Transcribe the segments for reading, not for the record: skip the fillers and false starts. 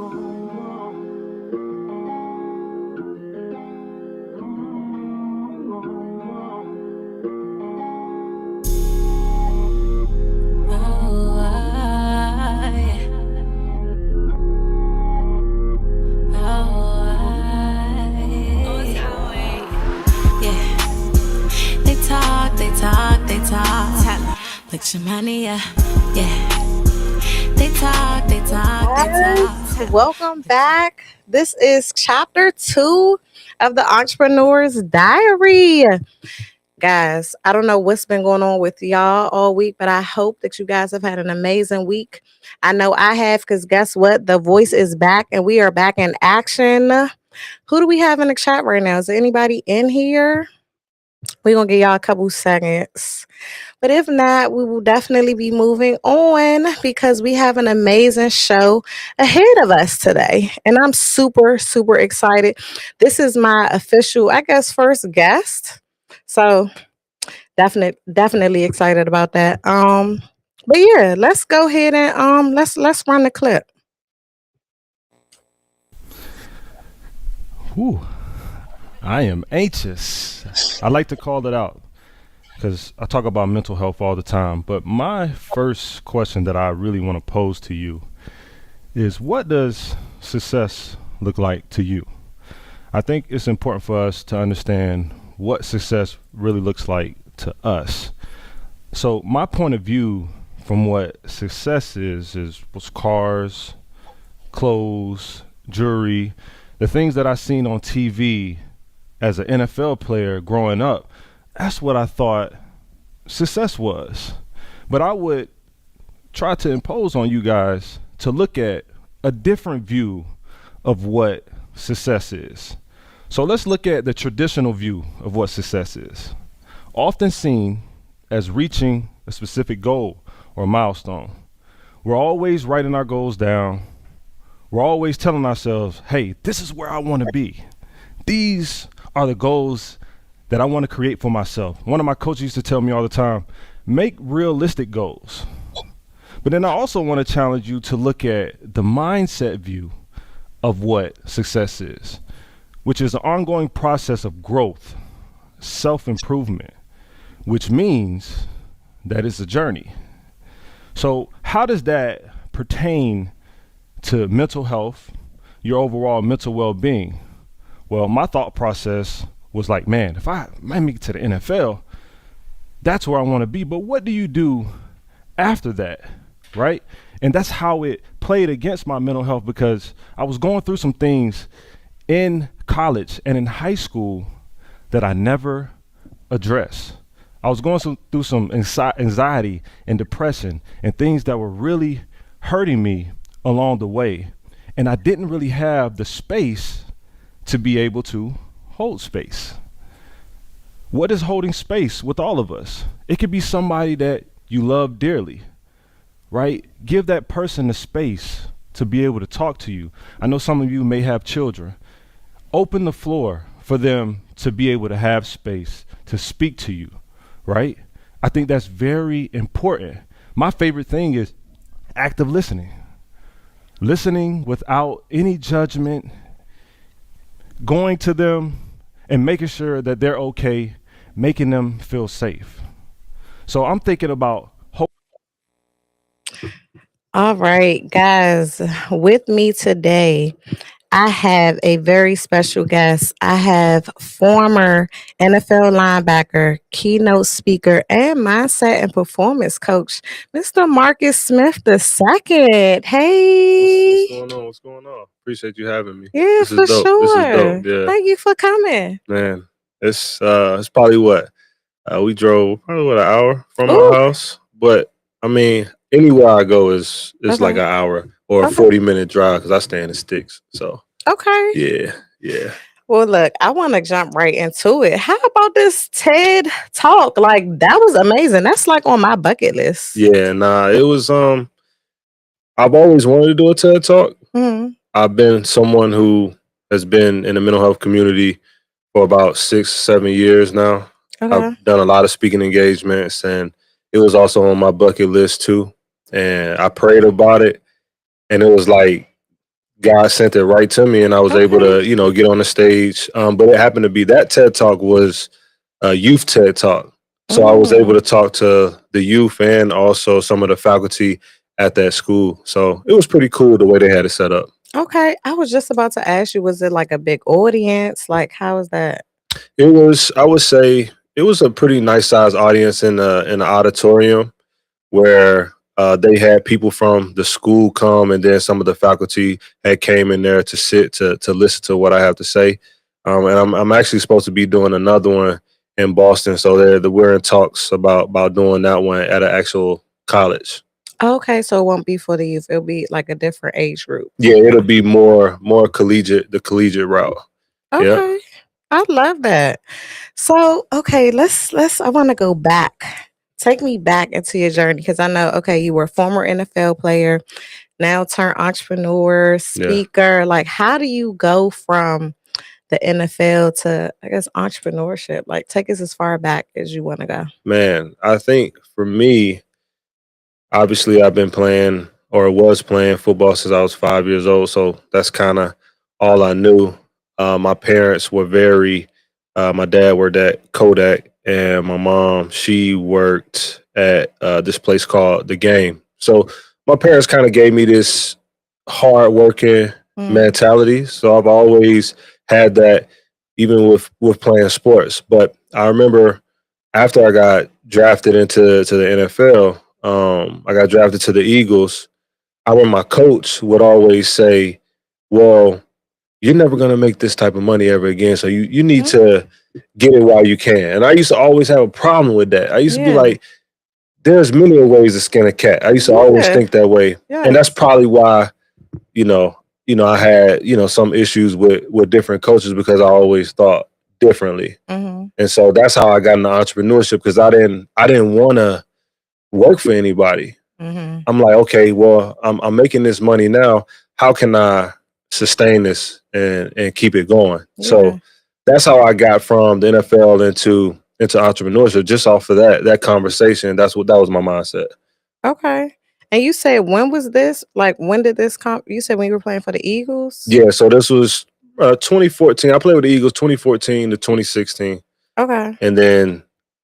They talk. Like Shamania, yeah. They talk. Welcome back. This is chapter 2 of the Entrepreneur's Diary. Guys, I don't know what's been going on with y'all all week, but I hope that you guys have had an amazing week. I know I have, because guess what? The voice is back and we are back in action. Who do we have in the chat right now? Is there anybody in here? We're going to give y'all a couple seconds. But if not, we will definitely be moving on because we have an amazing show ahead of us today. And I'm super, super excited. This is my official, I guess, first guest. So definitely excited about that. But yeah, let's go ahead and let's run the clip. Whew. I am anxious. I like to call it out because I talk about mental health all the time. But my first question that I really want to pose to you is, what does success look like to you? I think it's important for us to understand what success really looks like to us. So my point of view from what success was cars, clothes, jewelry, the things that I seen on TV as an NFL player growing up. That's what I thought success was. But I would try to impose on you guys to look at a different view of what success is. So let's look at the traditional view of what success is. Often seen as reaching a specific goal or milestone. We're always writing our goals down. We're always telling ourselves, hey, this is where I want to be. These are the goals that I want to create for myself. One of my coaches used to tell me all the time, make realistic goals. But then I also want to challenge you to look at the mindset view of what success is, which is an ongoing process of growth, self-improvement, which means that it's a journey. So how does that pertain to mental health, your overall mental well-being? Well, my thought process was like, man, if I make it to the NFL, that's where I want to be. But what do you do after that, right? And that's how it played against my mental health, because I was going through some things in college and in high school that I never addressed. I was going through some anxiety and depression and things that were really hurting me along the way. And I didn't really have the space to be able to hold space. What is holding space with all of us? It could be somebody that you love dearly, right? Give that person the space to be able to talk to you. I know some of you may have children. Open the floor for them to be able to have space to speak to you, right? I think that's very important. My favorite thing is active listening. Listening without any judgment, going to them and making sure that they're okay, making them feel safe. So I'm thinking about hope. All right, guys, with me today, I have a very special guest. I have former NFL linebacker, keynote speaker, and mindset and performance coach, Mr. Marcus Smith II. Hey. What's going on? Appreciate you having me. Yeah, this for is dope. sure. This is dope. Yeah. Thank you for coming. Man, it's probably what? We drove probably an hour from our house. But I mean, anywhere I go is like an hour or a 40-minute drive because I stay in the sticks. So okay. Yeah. Well, look, I want to jump right into it. How about this TED Talk? Like, that was amazing. That's like on my bucket list. Yeah, it was I've always wanted to do a TED Talk. Mm-hmm. I've been someone who has been in the mental health community for about 6-7 years now. Okay. I've done a lot of speaking engagements, and it was also on my bucket list too. And I prayed about it, and it was like God sent it right to me, and I was able to, get on the stage. But it happened to be that TED Talk was a youth TED Talk. So I was able to talk to the youth and also some of the faculty at that school. So it was pretty cool the way they had it set up. Okay. I was just about to ask you, was it like a big audience? Like, how was that? It was, I would say, it was a pretty nice sized audience in the auditorium where they had people from the school come, and then some of the faculty had came in there to sit to listen to what I have to say. And I'm actually supposed to be doing another one in Boston, so we're in talks about doing that one at an actual college. Okay, so it won't be for the youth. It'll be like a different age group. Yeah, it'll be more collegiate, the collegiate route. Yeah. Okay. I love that. So, okay, let's I want to go back. Take me back into your journey because I know, okay, you were a former NFL player, now turned entrepreneur, Yeah. speaker. Like, how do you go from the NFL to, I guess, entrepreneurship? Like, take us as far back as you want to go. Man, I think for me, obviously I've been playing or was playing football since I was 5 years old. So that's kind of all I knew. My parents were my dad worked at Kodak, and my mom, she worked at this place called The Game. So my parents kind of gave me this hard working mentality. So I've always had that, even with playing sports. But I remember after I got drafted into the NFL, I got drafted to the Eagles. I remember my coach would always say, "Well, you're never gonna make this type of money ever again. So you need to get it while you can." And I used to always have a problem with that. I used to be like, "There's many ways to skin a cat." I used to always think that way, and that's probably why, I had some issues with different coaches because I always thought differently. And so that's how I got into entrepreneurship, because I didn't want to work for anybody. I'm like, okay, well, I'm making this money now. How can I sustain this and keep it going? So that's how I got from the NFL into entrepreneurship, just off of that conversation. That was my mindset. Okay. And you said, when was this? Like, when did this come? You said when you were playing for the Eagles? Yeah, so this was 2014. I played with the Eagles 2014 to 2016. Okay. And then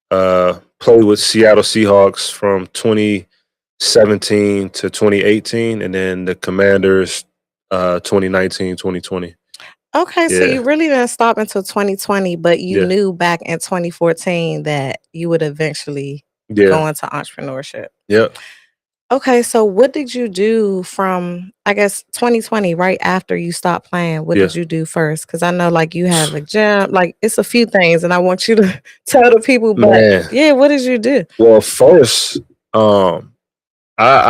played with Seattle Seahawks from 2017 to 2018, and then the Commanders 2019, 2020. Okay, so you really didn't stop until 2020, but you knew back in 2014 that you would eventually go into entrepreneurship. Yep. Okay, so what did you do from, I guess, 2020, right after you stopped playing? What did you do first? Because I know, like, you have a gym, like, it's a few things, and I want you to tell the people. But what did you do? Well, first, I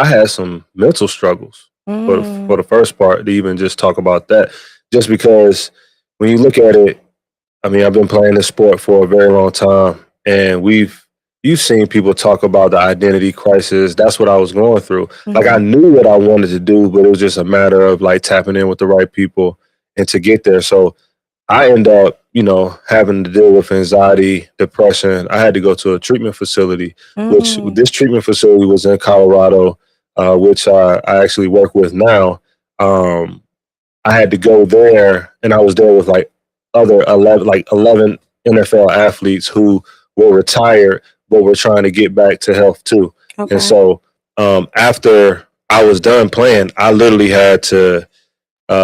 had some mental struggles for the first part, to even just talk about that. Just because when you look at it, I mean, I've been playing this sport for a very long time, and you've seen people talk about the identity crisis. That's what I was going through. Like, I knew what I wanted to do, but it was just a matter of like tapping in with the right people and to get there. So I end up, having to deal with anxiety, depression. I had to go to a treatment facility, which this treatment facility was in Colorado, which I actually work with now. I had to go there, and I was there with like other 11 NFL athletes who were retired, but we're trying to get back to health too. Okay. And so after I was done playing, I literally had to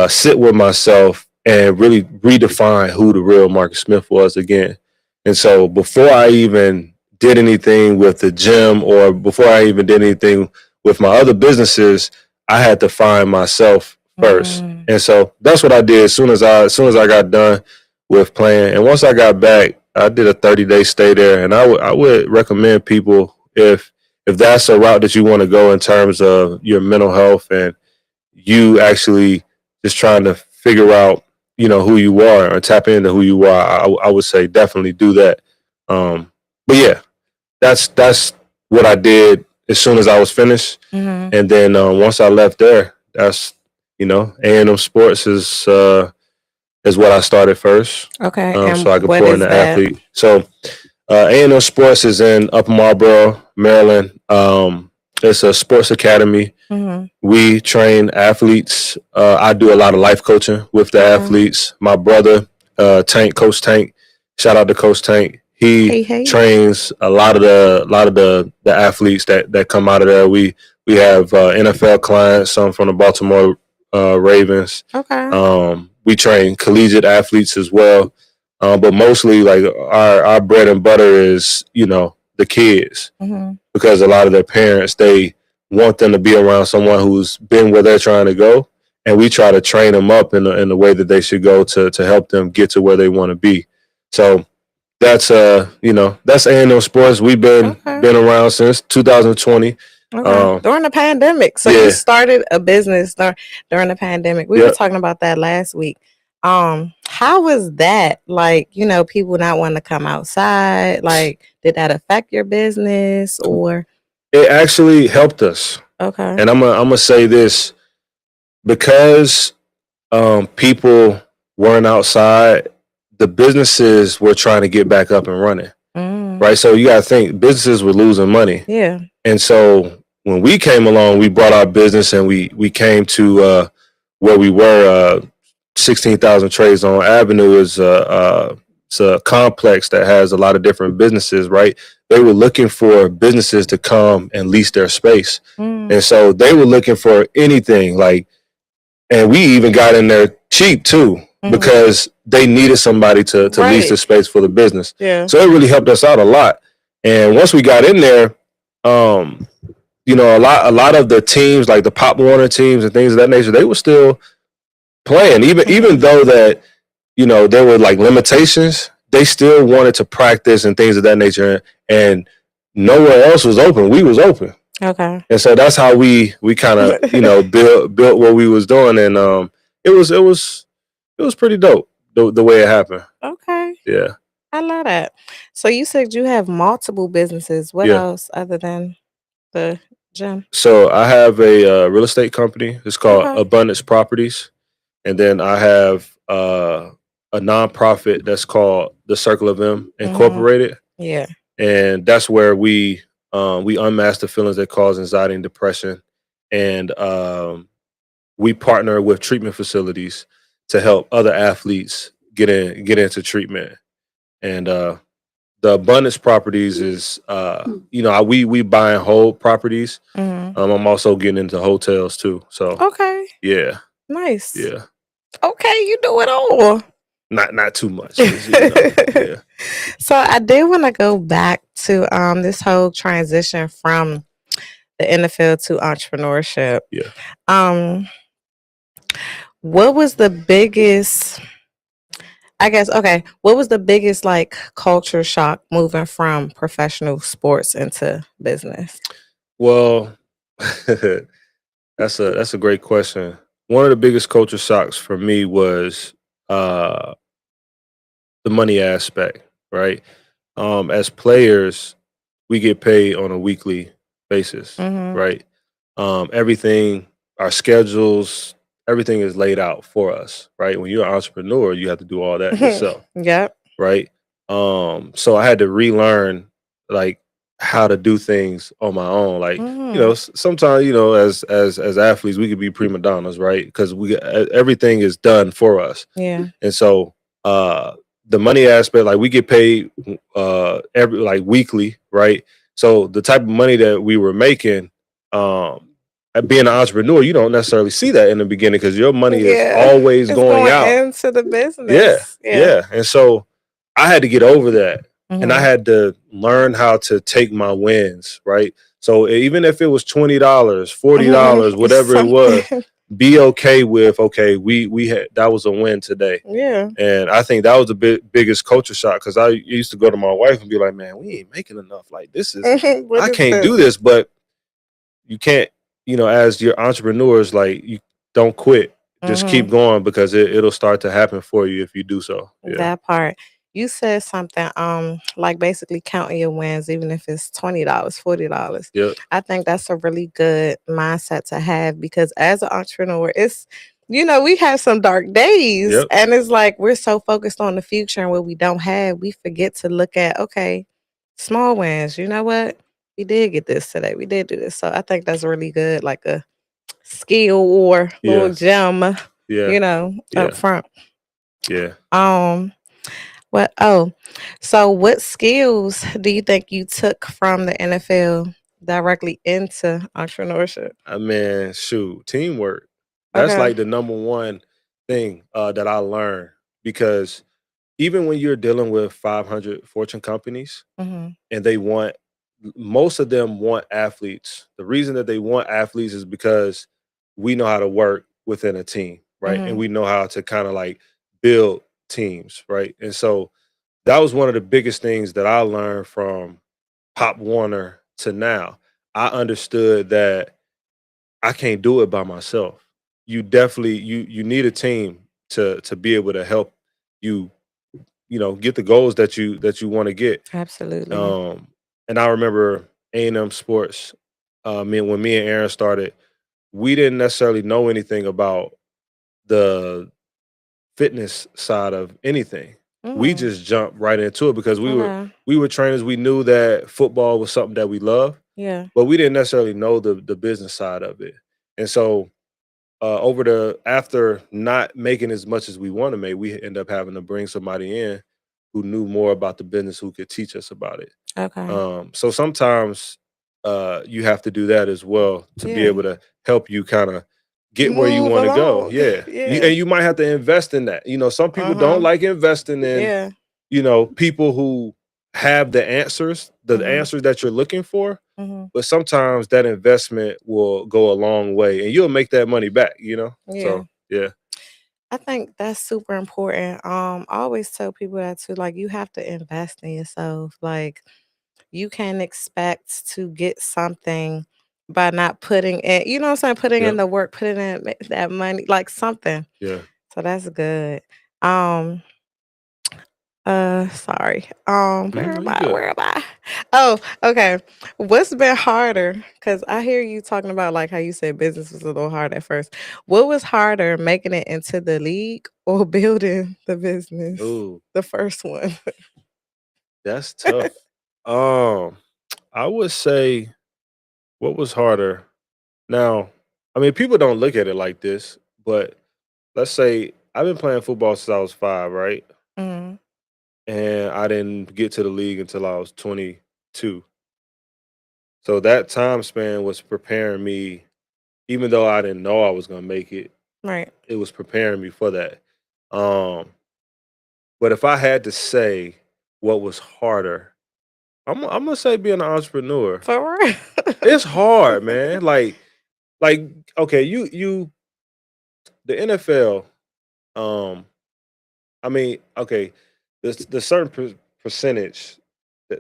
sit with myself and really redefine who the real Marcus Smith was again. And so before I even did anything with the gym, or before I even did anything with my other businesses, I had to find myself first. And so that's what I did as soon as I got done with playing. And once I got back, I did a 30-day stay there, and I would recommend people, if that's a route that you want to go in terms of your mental health and you actually just trying to figure out, who you are, or tap into who you are, I would say definitely do that. But yeah, that's what I did as soon as I was finished. And then once I left there, that's A&M Sports is what I started first. Okay. So I could pour in the athlete. So A&M Sports is in Upper Marlboro, Maryland. It's a sports academy. Mm-hmm. We train athletes. I do a lot of life coaching with the athletes. My brother, Coach Tank, shout out to Coach Tank. He Hey. trains a lot of the athletes that come out of there. We have NFL clients, some from the Baltimore Ravens. Okay. We train collegiate athletes as well, but mostly like our bread and butter is the kids, Mm-hmm. because a lot of their parents, they want them to be around someone who's been where they're trying to go, and we try to train them up in the way that they should go to help them get to where they want to be. So that's that's A&M Sports. We've been around since 2020. During the pandemic. So you started a business during the pandemic. We were talking about that last week. How was that? Like, people not wanting to come outside. Like, did that affect your business or? It actually helped us. Okay. And I'm gonna say this, because people weren't outside, the businesses were trying to get back up and running. Right. So you gotta think, businesses were losing money. Yeah. And so when we came along, we brought our business and we came to where we were. 16,000 Trades on Avenue is it's a complex that has a lot of different businesses, right? They were looking for businesses to come and lease their space. And so they were looking for anything, like, and we even got in there cheap too, because they needed somebody to lease the space for the business. Yeah. So it really helped us out a lot. And once we got in there, a lot of the teams, like the Pop Warner teams and things of that nature, they were still playing, even though that there were like limitations. They still wanted to practice and things of that nature, and nowhere else was open. We was open. Okay. And so that's how we kind of built what we was doing, and it was pretty dope the way it happened. Okay. Yeah. I love that. So you said you have multiple businesses. What else other than the gym? So I have a real estate company. It's called Abundance Properties. And then I have a nonprofit that's called the Circle of M Incorporated. Yeah. And that's where we unmask the feelings that cause anxiety and depression. And we partner with treatment facilities to help other athletes get into treatment. And the Abundance Properties is we buy and hold properties. I'm also getting into hotels too. So yeah. Nice. Yeah. Okay, you do it all. Not too much. Yeah. So I did want to go back to this whole transition from the NFL to entrepreneurship. Yeah. What was the biggest, what was the biggest like culture shock moving from professional sports into business? Well, that's a great question. One of the biggest culture shocks for me was the money aspect, right? As players, we get paid on a weekly basis, right? Everything, our schedules, everything is laid out for us, right? When you're an entrepreneur, you have to do all that yourself. Yep. Right. So I had to relearn like how to do things on my own. Like, sometimes, as athletes, we could be prima donnas, right? Because everything is done for us. Yeah. And so the money aspect, like we get paid weekly, right? So the type of money that we were making, being an entrepreneur, you don't necessarily see that in the beginning because your money is always going out into the business. Yeah. And so I had to get over that. And I had to learn how to take my wins, right? So even if it was $20, $40, whatever it was, be okay with, we had, that was a win today. Yeah. And I think that was the biggest culture shock, because I used to go to my wife and be like, man, we ain't making enough. Like, this is, I can't do this. But you can't, as your entrepreneurs, like, you don't quit. Just keep going, because it'll start to happen for you if you do so. Yeah. That part. You said something like basically counting your wins, even if it's $20, $40. Yep. I think that's a really good mindset to have, because as an entrepreneur, it's we have some dark days, and it's like we're so focused on the future and what we don't have, we forget to look at small wins. You know what? we did get this today. We did do this. So I think that's really good, like a skill or little Yeah, gem, yeah, you know, up yeah, front. yeah. Um, what so what skills do you think you took from the NFL directly into entrepreneurship? I mean, shoot, teamwork. That's Okay. like the number one thing that I learned because even when you're dealing with 500 Fortune companies Mhm. and they want most of them want athletes. The reason that they want athletes is because we know how to work within a team, right? And Mhm. we know how to kind of like build teams, right? And so that was one of the biggest things that I learned from Pop Warner to now. I understood that I can't do it by myself. You definitely you need a team to be able to help you, get the goals that you want to get. Absolutely. Um, and I remember A&M Sports. When me and Aaron started, we didn't necessarily know anything about the fitness side of anything. We Mm. just jumped right into it because we were Okay. we were trainers. We knew that football was something that we love, Yeah. but we didn't necessarily know the business side of it. And so after not making as much as we want to make, we end up having to bring somebody in who knew more about the business, who could teach us about it. Okay. So sometimes you have to do that as well to be Yeah. able to help you kind of get where you Move want to go. along. Yeah. Yeah. And you might have to invest in that. Some people don't Uh-huh. like investing in, Yeah. people who have the Mhm. answers that you're looking for. Mhm. But sometimes that investment will go a long way and you'll make that money back. Yeah. So, yeah. I think that's super important. I always tell people that too. Like, you have to invest in yourself. Like, you can't expect to get something by not putting in, you know what I'm saying? Putting in Yep. the work, putting in that money, like something. Yeah. So that's good. Um, sorry. Where No, am you I? good. Where am I? Oh, okay. What's been harder? Because I hear you talking about like how you said business was a little hard at first. What was harder, making it into the league or building the business? Ooh, The first one. that's tough. Um, I would say what was harder? Now, I mean, people don't look at it like this, but let's say I've been playing football since I was 5, right? Mm, And I didn't get to the league until I was 22. So that time span was preparing me, even though I didn't know I was gonna make it, right. it was preparing me for that. Um, but if I had to say what was harder, I'm gonna say being an entrepreneur. For real. It's hard, man. Like okay, you the NFL. Um, I mean, okay, the certain percentage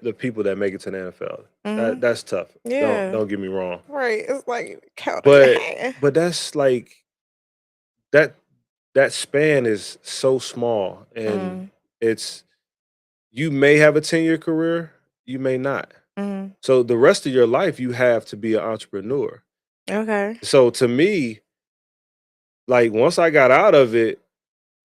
the people that make it to the NFL. Hmm. That's tough. Don't Yeah. don't get me wrong, Right. It's like count on your but hand. but that's like that that span is so small, and Mm, it's you may have a 10-year career, you may not. mm. So the rest of your life, you have to be an entrepreneur. Okay. So to me, like once I got out of it,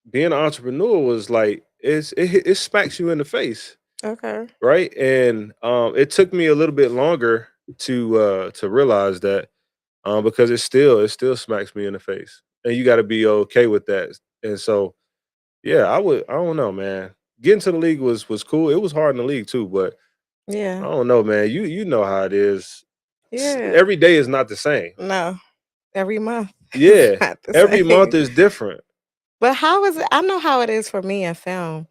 being an entrepreneur was like it smacks you in the face, Okay. right? And it took me a little bit longer to realize that because it still smacks me in the face, and you got to be okay with that. And so yeah, I don't know, man. Getting to the league was cool. It was hard in the league too, but I Yeah. don't know, man. You know how it is. Yeah. Every day is not the same. No. Every month is Yeah, not the every month same. is different. But how is it? I know how it is for me in film.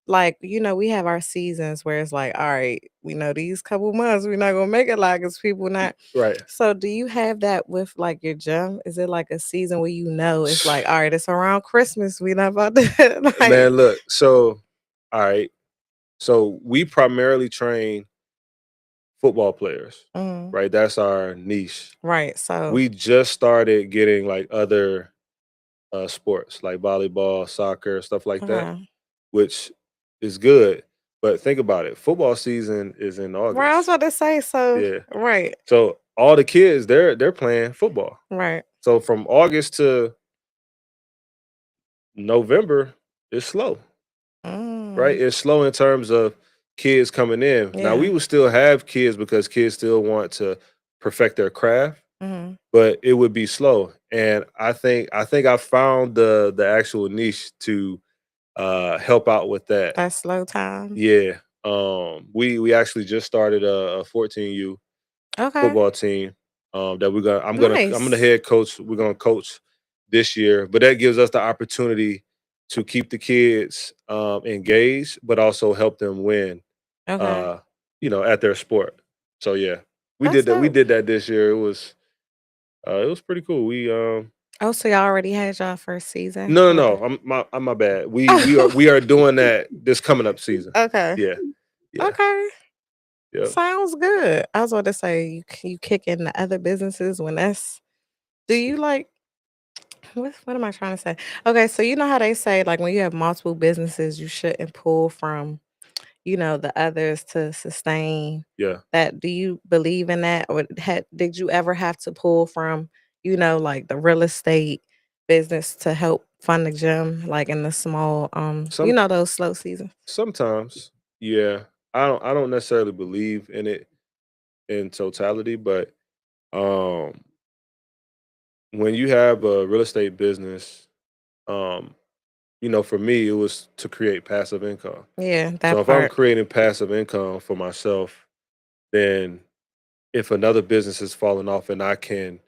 Like, we have our seasons where it's like, all right, we know these couple months we're not gonna make it like it's people not. Right. So do you have that with like your gym? Is it like a season where it's like, all right, it's around Christmas. We not about to like Man, look. So, all right. So we primarily train football players, mm, right? That's our niche. right. So We just started getting like other sports, like volleyball, soccer, stuff like that, okay. which is good. But think about it. Football season is in Right, I was August. about to say so. Yeah. Right, So all the kids, they're playing football. right. So from August to November, it's slow, right? Mm, It's slow in terms of kids coming in. Now we Yeah. would still have kids because kids still want to perfect their craft, Hmm. but it would be slow. And I think I found the actual niche to help out with that. That slow time. Yeah. We actually just started a 14U Okay. football team that I'm gonna Nice. head coach. We're gonna coach this year, but that gives us the opportunity to keep the kids engaged, but also help them win. Okay. Uh, at their sport. So yeah, we That's did that. We dope. did that this year. It was pretty cool. We Oh, so y'all already had y'all first season No, with no, it. no. I'm my bad. We are doing that this coming up season. Okay. Yeah, yeah, Okay. yeah. Sounds good. I was about to say you kick in the other businesses when that's. Do you like what am I trying to say? Okay, so you know how they say like when you have multiple businesses, you shouldn't pull from the others to sustain Yeah. that. Do you believe in that? Or did you ever have to pull from, like the real estate business to help fund the gym, like in the small, Some those slow seasons? sometimes, yeah. I don't necessarily believe in it in totality, but um, when you have a real estate business, um, for me, it was to create passive income. Yeah, So that if I'm part. creating passive income for myself, then if another business is falling off and I can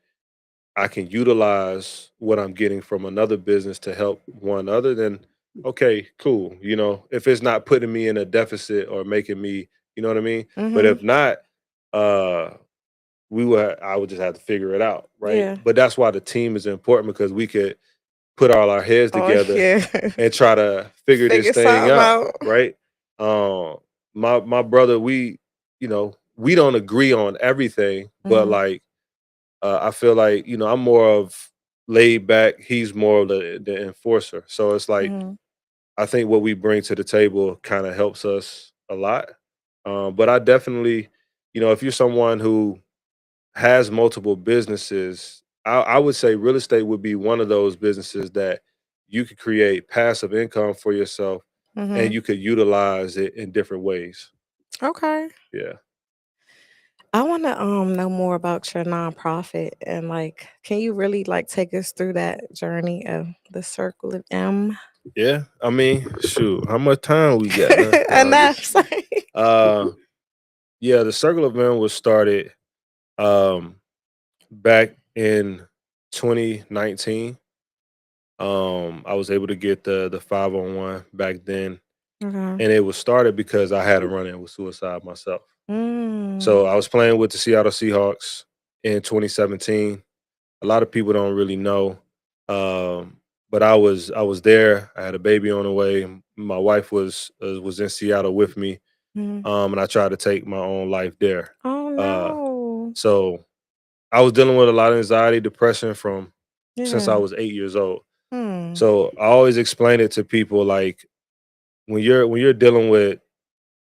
utilize what I'm getting from another business to help one other, then okay, cool. If it's not putting me in a deficit or making me, you know what I mean? But Mhm. if not, uh I would just have to figure it out, right? Yeah. But that's why the team is important because we could put all our heads Oh together yeah. and try to figure this Figure thing something out, out. right? My brother, we don't agree on everything, but Mhm. like I feel like I'm more of laid back. He's more of the enforcer. So it's like Mhm. I think what we bring to the table kind of helps us a lot. But I definitely, if you're someone who has multiple businesses, I would say real estate would be one of those businesses that you could create passive income for yourself, and Mhm. you could utilize it in different ways. Okay. Yeah. I want to know more about your nonprofit and like can you really like take us through that journey of the Circle of M? Yeah. I mean, shoot, how much time we got? Huh? No, I'm Enough. just Sorry. uh yeah, the Circle of Men was started um back in 2019. I was able to get the 501 back then, Okay. and it was started because I had a run in with suicide myself. So Mm. I was playing with the Seattle Seahawks in 2017. A lot of people don't really know, but I was there. I had a baby on the way. My wife was in Seattle with me, Mhm. and I tried to take my own life there. Oh Uh, no. so I was dealing with a lot of anxiety, depression from since I Yeah. was 8 years old. Hmm. So I always explain it to people like when you're dealing with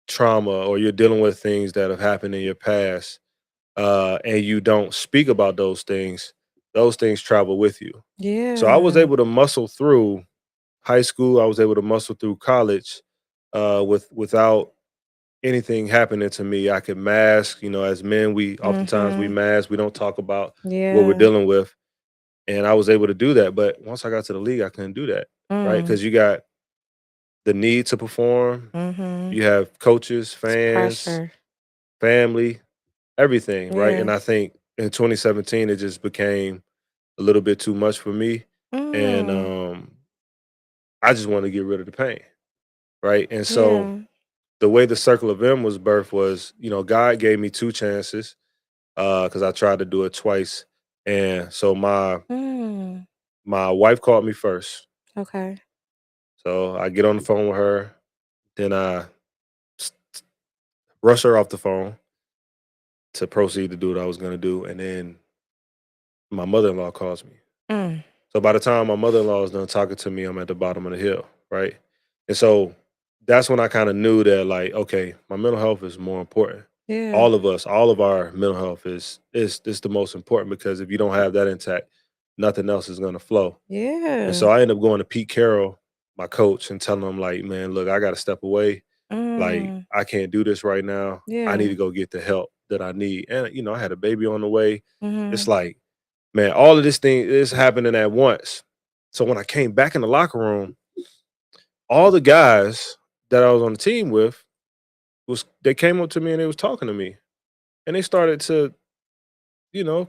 trauma or you're dealing with things that have happened in your past, and you don't speak about those things travel with you. So I was Yeah. able to muscle through high school. I was able to muscle through college without anything happening to me. I could mask. As men, we oftentimes we Mhm. mask. We don't talk about what we're Yeah. dealing with, and I was able to do that. But once I got to the league, I couldn't do that, right? Mm. Because you got the need to perform. Mhm. You have coaches, It's fans, pressure. family, everything, right? And Yeah. I think in 2017 it just became a little bit too much for me, and Mm. I just wanted to get rid of the pain, right? And so Yeah. the way the Circle of M was birthed was, God gave me two chances because I tried to do it twice, and so Mm. my wife called me first, Okay. so I get on the phone with her, then I s- rush her off the phone to proceed to do what I was going to do, and then my mother-in-law calls me. Mm. So by the time my mother-in-law is done talking to me, I'm at the bottom of the hill, right? And so that's when I kind of knew that, like, okay, my mental health is more important. Yeah. All of us, all of our mental health is the most important because if you don't have that intact, nothing else is going to flow. And Yeah. so I ended up going to Pete Carroll, my coach, and telling him like, man, look, I got to step away. Like, Mm. I can't do this right now. I need Yeah. to go get the help that I need. And I had a baby on the way. It's Mm-hmm. like, man, all of this thing is happening at once. So when I came back in the locker room, all the guys that I was on the team with they came up to me and they was talking to me. And they started to,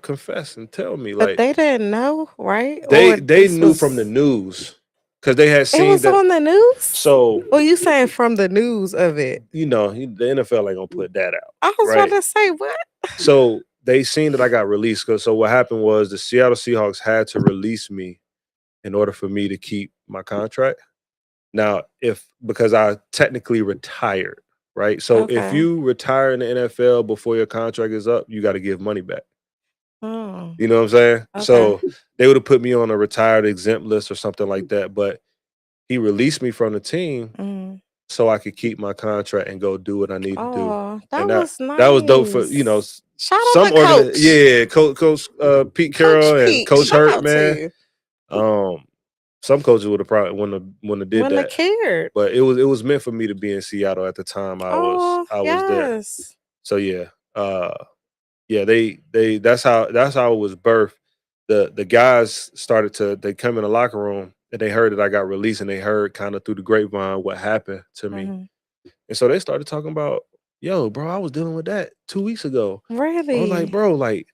confess and tell me But like they didn't know, right? they Or they this knew from the was news because they had it seen was that. on the news? So, Well, you saying from the news of it? the NFL ain't gonna put that out, I was about right? to say what? So they seen that I got released. So what happened was the Seattle Seahawks had to release me in order for me to keep my contract. Now, because I technically retired, right? So if Okay. you retire in the NFL before your contract is up, you got to give money back. Oh, You know what I'm saying? okay. So they would have put me on a retired exempt list or something like that. But he released me from the team Mm. so I could keep my contract and go do what I need to do. Oh, that And was that was dope for nice. Shout out some to Coach. yeah, Coach Pete Coach Carroll and Pete. Coach Shout Hurt, out to man. you. Some coaches would have probably wouldn't have did Wouldn't have that, cared. but it was meant for me to be in Seattle at the time Oh, I was there. yes. So yeah, yeah, they that's how it was birthed. The guys they come in the locker room and they heard that I got released and they heard kind of through the grapevine what happened to me. Hmm. And so they started talking about, yo, bro, I was dealing with that 2 weeks ago. I was like, Really? bro, like,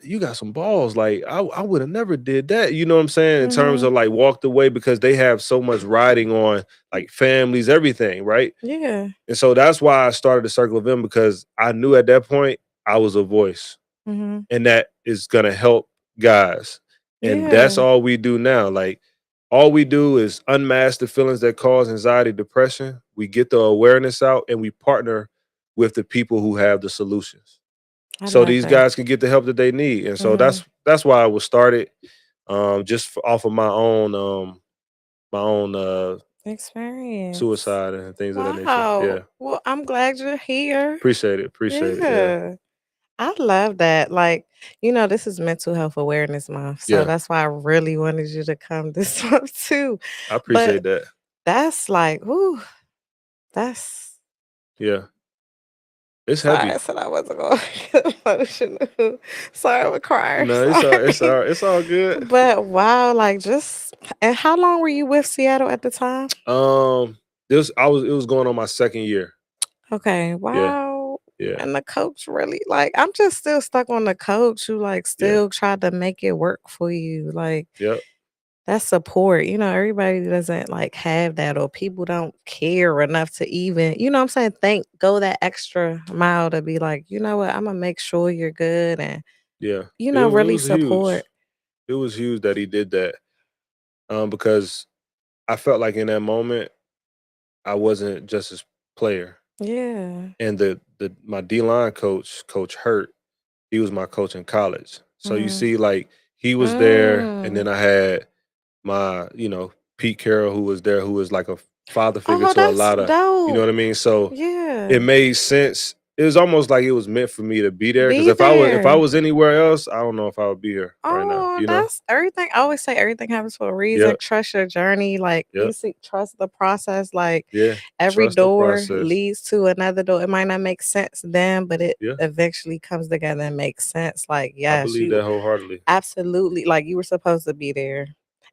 you got some balls. Like, I would have never did that. You know what I'm saying? In terms Hmm. of like walked away because they have so much riding on like families, everything, right? Yeah. And so that's why I started the Circle of them because I knew at that point I was a voice Hmm. and that is gonna help guys. And that's Yeah. all we do now. Like all we do is unmask the feelings that cause anxiety, depression. We get the awareness out and we partner with the people who have the solutions. I So love these that. guys can get the help that they need. And so Hmm. that's why I was started off of my own Experience. suicide and things of that nature. Wow. Yeah. Well, I'm glad you're here. Appreciate it. Appreciate it. Yeah. Yeah. I love that. Like, this is Mental Health Awareness Month. So Yeah. that's why I really wanted you to come this month too. I But appreciate that. that's like, ooh, that's Yeah. It's sorry, I heavy. said I wasn't going to get emotional. Sorry, I'm a crier. No, Sorry. it's all good. But wow, like and how long were you with Seattle at the time? It was going on my second year. Okay, Yeah. wow. Yeah. And the coach really I'm just still stuck on the coach who Yeah. still tried to make it work for you. Like Yep. that's support. Everybody doesn't have that or people don't care enough to even, what I'm saying, go that extra mile to be like, you know what, I'm gonna make sure you're good and Yeah. It really was huge. support. It was huge that he did that. Because I felt like in that moment I wasn't just his player. Yeah. And the my D line coach, Coach Hurt, he was my coach in college. So you Mhm. see, like he was there, and Mm. then I had my, Pete Carroll who was there, who was like a father figure Oh, to a that's lot of, you know dope. what I mean? So it Yeah. made sense. It was almost like it was meant for me to be there. Because Be if I there. was anywhere else, I don't know if I would be here right now. Oh, You know? that's everything. I always say everything happens for a reason. Yep. Trust your journey. Like you Yep. see, trust the process. Like Yeah. every Trust the door process. leads to another door. It might not make sense then, but it Yeah. eventually comes together and makes sense. Like, I yes, believe you that wholeheartedly. absolutely like you were supposed to be there.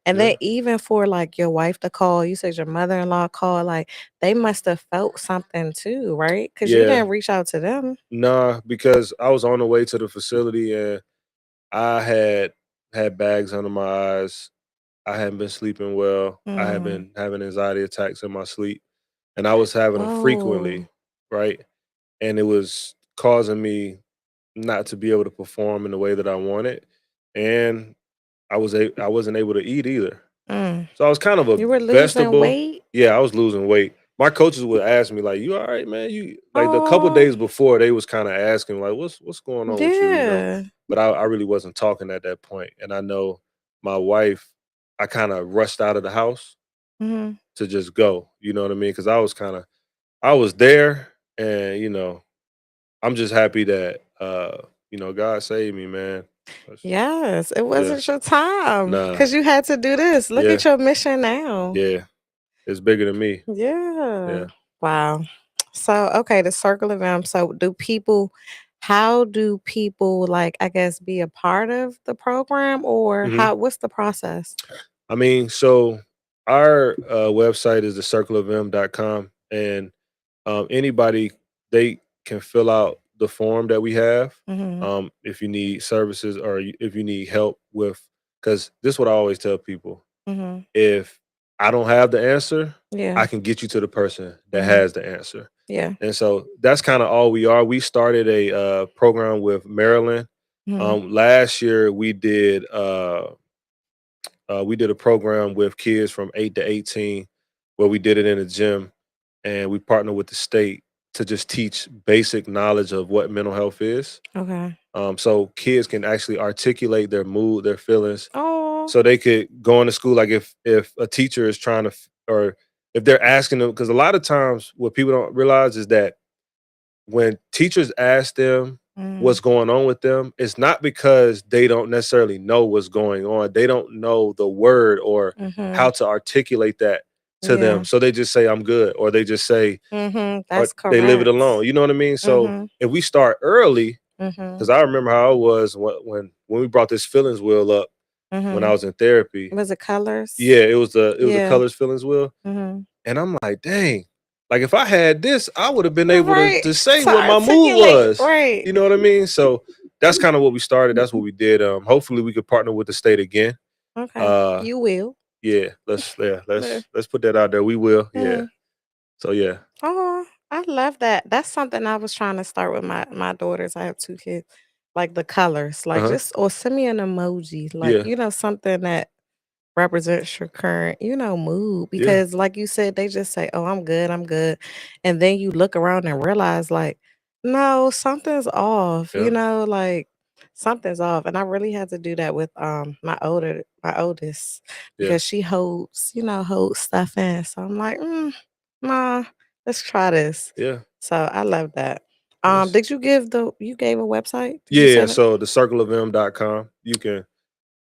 And then Yeah. even for like your wife to call, you said your mother-in-law called, like they must have felt something too, right? Because you Yeah. didn't reach out to them. Nah, because I was on the way to the facility and I had bags under my eyes. I hadn't been sleeping well. I had Mm. been having anxiety attacks in my sleep, and I was having them Whoa. frequently, right? And it was causing me not to be able to perform in the way that I wanted, and I wasn't able to eat either. Mm. So I was kind of a You were losing vegetable. weight? Yeah, I was losing weight. My coaches would ask me like, "You all right, man? You like the couple Oh, days before they was kind of asking like, what's going on with you?" yeah. But I really wasn't talking at that point. And I know my wife, I kind of rushed out of the house Mhm. to just go. You know what I mean? Because I was there, and I'm just happy that God saved me, man. That's- Yes, it Yeah, wasn't your time nah, because you had to do this. Look yeah, at your mission now. yeah. It's bigger than me. Yeah. Yeah. Wow. So, okay, the circle of them. So, how do people, like, I guess, be a part of the program, or Hmm. what's the process? I mean, so our website is thecircleofm.com, and anybody, they can fill out the form that we have. Mm-hmm. If you need services or if you need help with, because this is what I always tell people: Mm-hmm. if I don't have the answer, Yeah. I can get you to the person that Mm-hmm. has the answer. Yeah. And so that's kind of all we are. We started a program with Maryland. Mm-hmm. Last year we did a program with kids from 8 to 18, where we did it in a gym, and we partnered with the state to just teach basic knowledge of what mental health is. Okay. So kids can actually articulate their mood, their feelings, Oh. so they could go into school. Like if a teacher is trying to, or if they're asking them, because a lot of times what people don't realize is that when teachers ask them Mm-hmm. what's going on with them, it's not because they don't necessarily know what's going on. They don't know the word or Mm-hmm. how to articulate that to them. Yeah. So they just say, I'm good, or they just say, Mm-hmm. or That's they leave it correct. alone. You know what I mean? So Mm-hmm. if we start early, Mm-hmm. because I remember how it was when we brought this feelings wheel up when I Mm-hmm. was in therapy. Was it colors? Yeah, it was a Yeah. colors feelings wheel. Mm-hmm. And I'm like, dang, like if I had this, I would have been able to, Right. to say To what my mood articulate. was. Right. You know what I mean? So that's kind of what we started. That's what we did. Hopefully we could partner with the state again. Okay. Uh You will. yeah, let's yeah, Yeah. let's put that out there. We will. Yeah. Mm. So yeah. Oh, I love that. That's something I was trying to start with my daughters. I have two kids. Like the colors, like Uh-huh. just or send me an emoji, like Yeah. something that represents your current, mood. Yeah. Because like you said, they just say, "Oh, I'm good," and then you look around and realize, like, no, something's off. Yeah. Like something's off. And I really had to do that with my oldest, Yeah. because she holds stuff in. So I'm like, ma, let's try this. Yeah. So I love that. Yes. Did you gave a website? Did you Yeah. say that? So thecircleofm.com, you can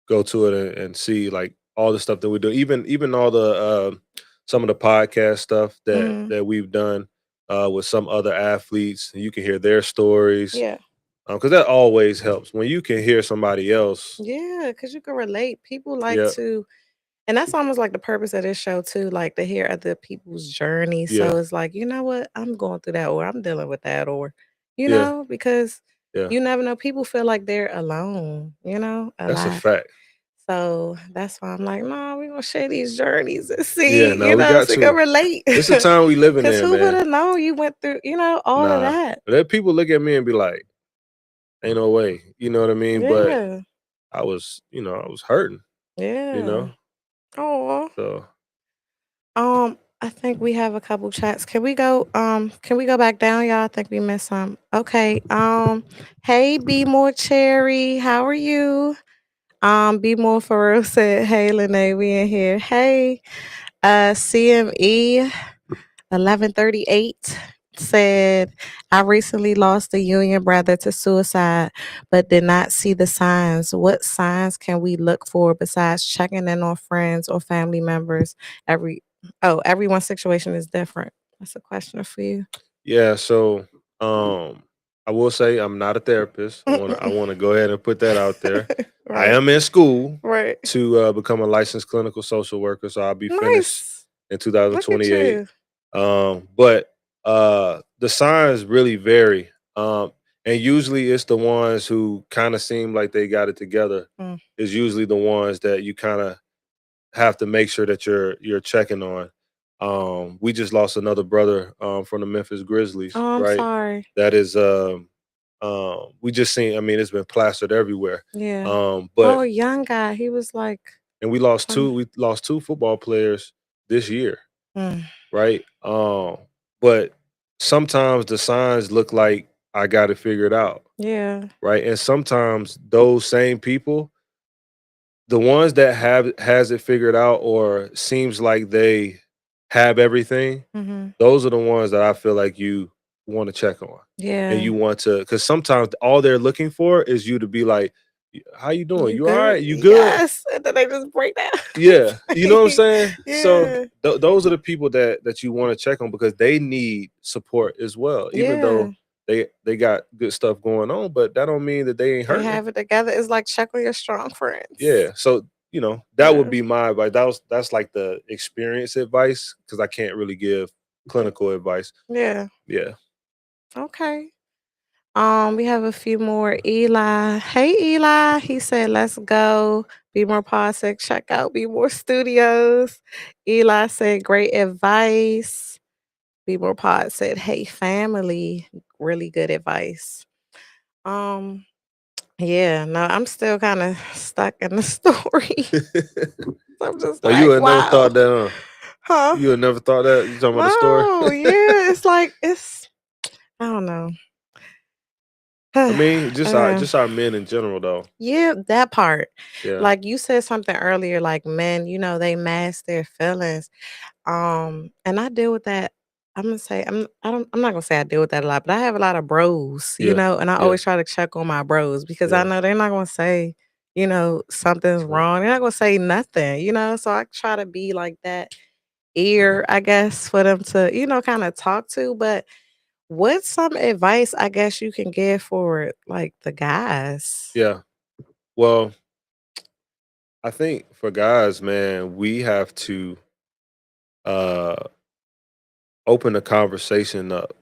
go to it and see like all the stuff that we do, even all the some of the podcast stuff that Mm-hmm. that we've done with some other athletes. You can hear their stories, Yeah. because that always helps when you can hear somebody else. Yeah, because you can relate. People like Yeah. to, and that's almost like the purpose of this show too, like to hear other people's journey. Yeah. So it's like, you know what, I'm going through that, or I'm dealing with that, or Yeah. because Yeah. you never know. People feel like they're alone, a That's a lot. fact. So that's why I'm like, no, we're gonna share these journeys and Yeah. see, No, we got so you can to. relate. It's the time we living Cause in, who would man. have known you went through, all of Nah, that? let people look at me and be like, "Ain't no way." You know what I mean? But Yeah, I was hurting. You yeah. know, Oh. so I think we have a couple chats. Can we go back down, y'all? I think we missed some. Okay. Hey, Be More Cherry, how are you? Be More For Real said, hey, Lanae, we in here. Hey, CME 1138 said, I recently lost a union brother to suicide, but did not see the signs. What signs can we look for besides checking in on friends or family members? Everyone's situation is different. That's a question for you. yeah. So I will say I'm not a therapist. I wanna go ahead and put that out there. I Right, am in school right. to become a licensed clinical social worker, so I'll be finished Nice. in Look at 2028. you. But the signs really vary. And usually it's the ones who kind of seem like they got it together Mm. is usually the ones that you kind of have to make sure that you're checking on. We just lost another brother from the Memphis Grizzlies, Oh, I'm right? sorry. That is we just seen, I mean, it's been plastered everywhere. Yeah. But Oh, young guy. He was like and 20. we lost two football players this year, Mm. right? But sometimes the signs look like I got it figured out, Yeah. right? And sometimes those same people, the ones that has it figured out or seems like they have everything, Mm-hmm. those are the ones that I feel like you want to check on. And Yeah. you want to, because sometimes all they're looking for is you to be like, how you doing? You You all good? right? You good? Yes. And then they just break down. Yeah, you know what I'm saying. So Yeah. those are the people that you want to check on because they need support as well. Even Yeah. though they got good stuff going on, but that don't mean that they ain't They hurting. have it together. It's like check on your strong friends. Yeah. So that would Yeah. be my advice. That's like the experience advice because I can't really give clinical advice. Yeah. Yeah. Okay. We have a few more. Eli. Hey Eli. He said, let's go. Be More Positive. Check out Be More Studios. Eli said, great advice. Be More Pod said, hey family. Really good advice. Um, yeah, no, I'm still kind of stuck in the story. I'm just So you like, would never wow. thought that, Huh? You would never thought that. You talking about the story? No, yeah, it's like I don't know. I mean, Uh, just our men in general, though. yeah, that part. Yeah. Like you said something earlier, like men, they mask their feelings. And I deal with that. I'm gonna say I'm not gonna say I deal with that a lot, but I have a lot of bros, Yeah. and I Yeah. always try to check on my bros because I Yeah. know they're not gonna say, something's True. wrong. They're not gonna say nothing. So I try to be like that ear, I guess, for them to, kind of talk to. But what's some advice I guess you can give for like the guys? Yeah. Well, I think for guys, man, we have to uh open the conversation up.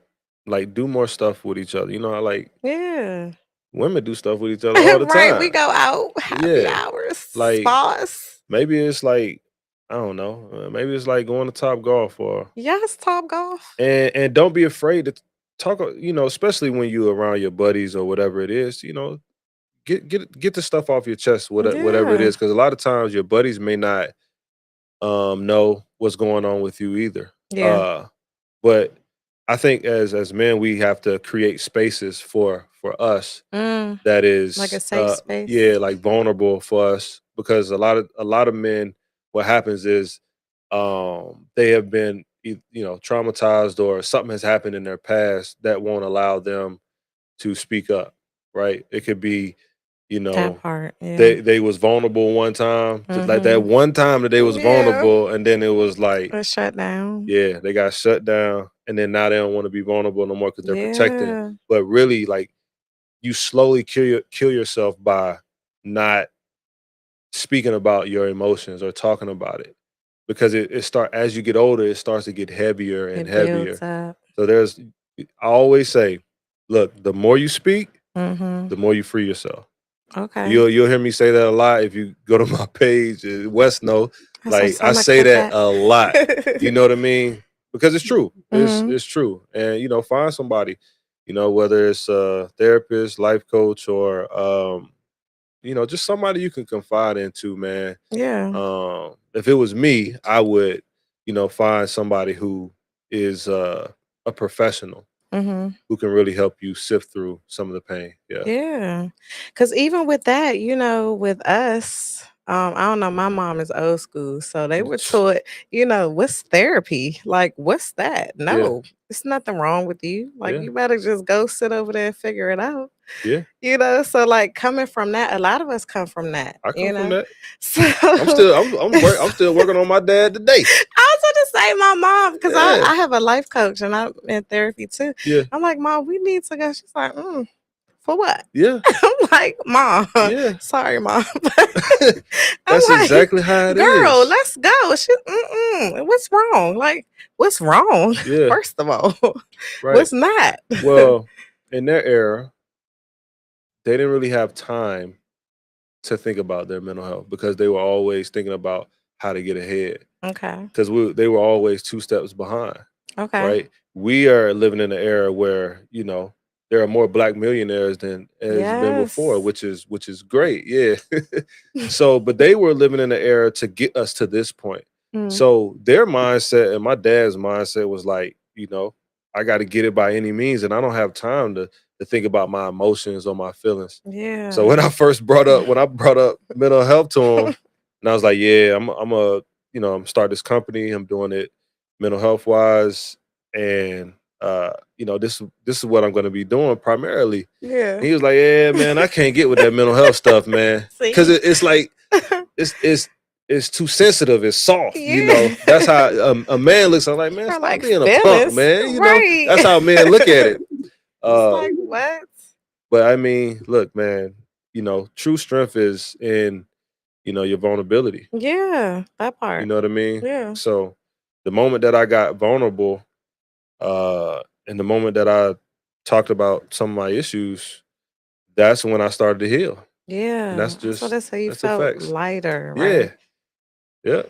Like do more stuff with each other. Like Yeah. women do stuff with each other all the Right. We time. go out, happy Yeah. hours, Like spas. maybe it's like I don't know. Maybe it's like going to Top Golf or Yes, Top Golf. and don't be afraid to talk. Especially when you around your buddies or whatever it is. Get the stuff off your chest, whatever it Yeah. is, because a lot of times your buddies may not know what's going on with you either. Yeah. But I think as men, we have to create spaces for us Mm, that like a is safe space. yeah, like vulnerable for us because a lot of men, what happens is they have been traumatized or something has happened in their past that won't allow them to speak up, right? It could be, you That know, part. Yeah. they was vulnerable one time, just like that Mm-hmm. one time that they was Yeah. vulnerable, and then it was like, A shutdown. yeah, they got shut down, and then now they don't want to be vulnerable no more because they're protecting. Yeah. But really, like you slowly kill yourself by not speaking about your emotions or talking about it because it start as you get older, it starts to get heavier and It builds heavier. up. So I always say, look, the more you speak, Mm-hmm. the more you free yourself. Okay. You'll hear me say that a lot if you go to my page, West know. That's Like so I much say of that that. a lot. You know what I mean? Because it's true. Mm-hmm. It's true. And find somebody, whether it's a therapist, life coach, or just somebody you can confide into, man. Yeah. If it was me, I would, find somebody who is a professional Mm-hmm. who can really help you sift through some of the pain. Yeah. Yeah. Cause even with that, with us, I don't know, my mom is old school. So they were taught, what's therapy? Like, what's that? Yeah. No, it's nothing wrong with you. Like, Yeah. you better just go sit over there and figure it out. Yeah. So like coming from that, a lot of us come from I come from that. So I'm still working on my dad today. I was going to say my mom, because Yeah. I have a life coach and I'm in therapy too. Yeah. I'm like, Mom, we need to go. She's like, for what? Yeah. I'm like, Mom, Yeah. sorry, Mom. I'm That's like, exactly how it girl, is. let's go. She, what's wrong? Like, what's wrong? Yeah. First of all, Right. what's not? Well, in their era, they didn't really have time to think about their mental health because they were always thinking about how to get ahead. Okay. Because they were always 2 steps behind. Okay. Right? We are living in an era where, there are more black millionaires than has been before, Yes. which is great. Yeah. So, but they were living in an era to get us to this point. Mm, So their mindset and my dad's mindset was like, I got to get it by any means, and I don't have time to think about my emotions or my feelings. So yeah. when I brought up mental health to him, and I was like, yeah, I'm start this company. I'm doing it mental health wise, and this is what I'm going to be doing primarily. Yeah. And he was like, yeah, man, I can't get with that mental health stuff, man, because it's like it's too sensitive. It's soft, Yeah. That's how a man looks. I'm like, man, Or stop like being a punk, feelings. man. Right. That's how men look at it. It's like what? But I mean, look, man, true strength is in, your vulnerability. Yeah, that part. You know what I mean? Yeah. So the moment that I got vulnerable, and the moment that I talked about some of my issues, that's when I started to heal. Yeah. And that's So that's how you the felt facts. lighter, Yeah. right? Yeah.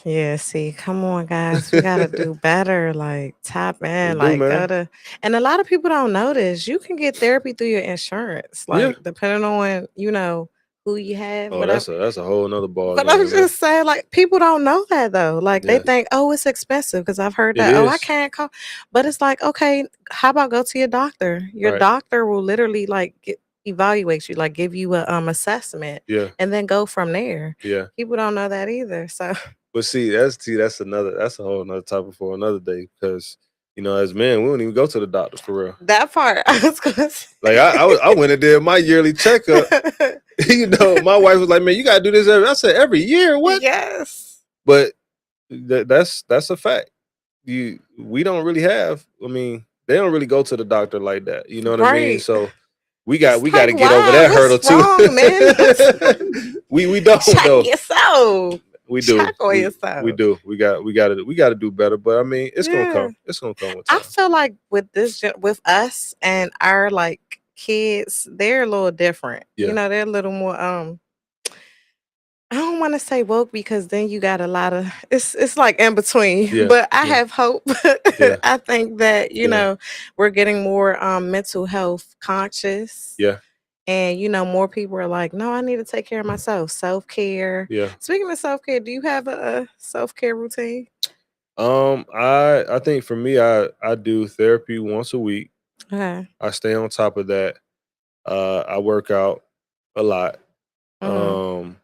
Yeah, see, come on, guys. We gotta do better. Like tap in, do, like go man. to and a lot of people don't know this. You can get therapy through your insurance. Yeah. Like depending on, who you have, Oh, whatever. that's a whole nother ball But game. I'm just saying, like, people don't know that though. Like they Yeah. think, oh, it's expensive because I've heard It that. Oh, I is. can't call. But it's like, okay, how about go to your doctor? Your Right. doctor will literally evaluate you, like give you a assessment, Yeah. and then go from there. Yeah. People don't know that either. So But that's a whole nother topic for another day, because as men we don't even go to the doctor for real. that part, I was gonna say. Like I went and did my yearly checkup. My wife was like, man, you gotta do this I said, every year? What? Yes. But that's a fact. We don't really have. I mean, they don't really go to the doctor like that. You know what I mean? Right. So we got It's to like, get over wow, that what's hurdle wrong, too. man? we don't Check know. yourself. We do. Check on yourself. We do. We got to do better. But I mean, it's gonna Yeah. come. It's gonna come with I time. feel like with with us and our like kids, they're a little different. Yeah. They're a little more I don't want to say woke because then you got a lot of it's like in between. Yeah. But I Yeah. have hope. Yeah. I think that, Yeah. we're getting more mental health conscious. Yeah. And more people are like, no, I need to take care of myself. Self-care. Yeah. Speaking of self-care, do you have a self-care routine? I think for me, I do therapy once a week. Okay. I stay on top of that. I work out a lot. Mhm.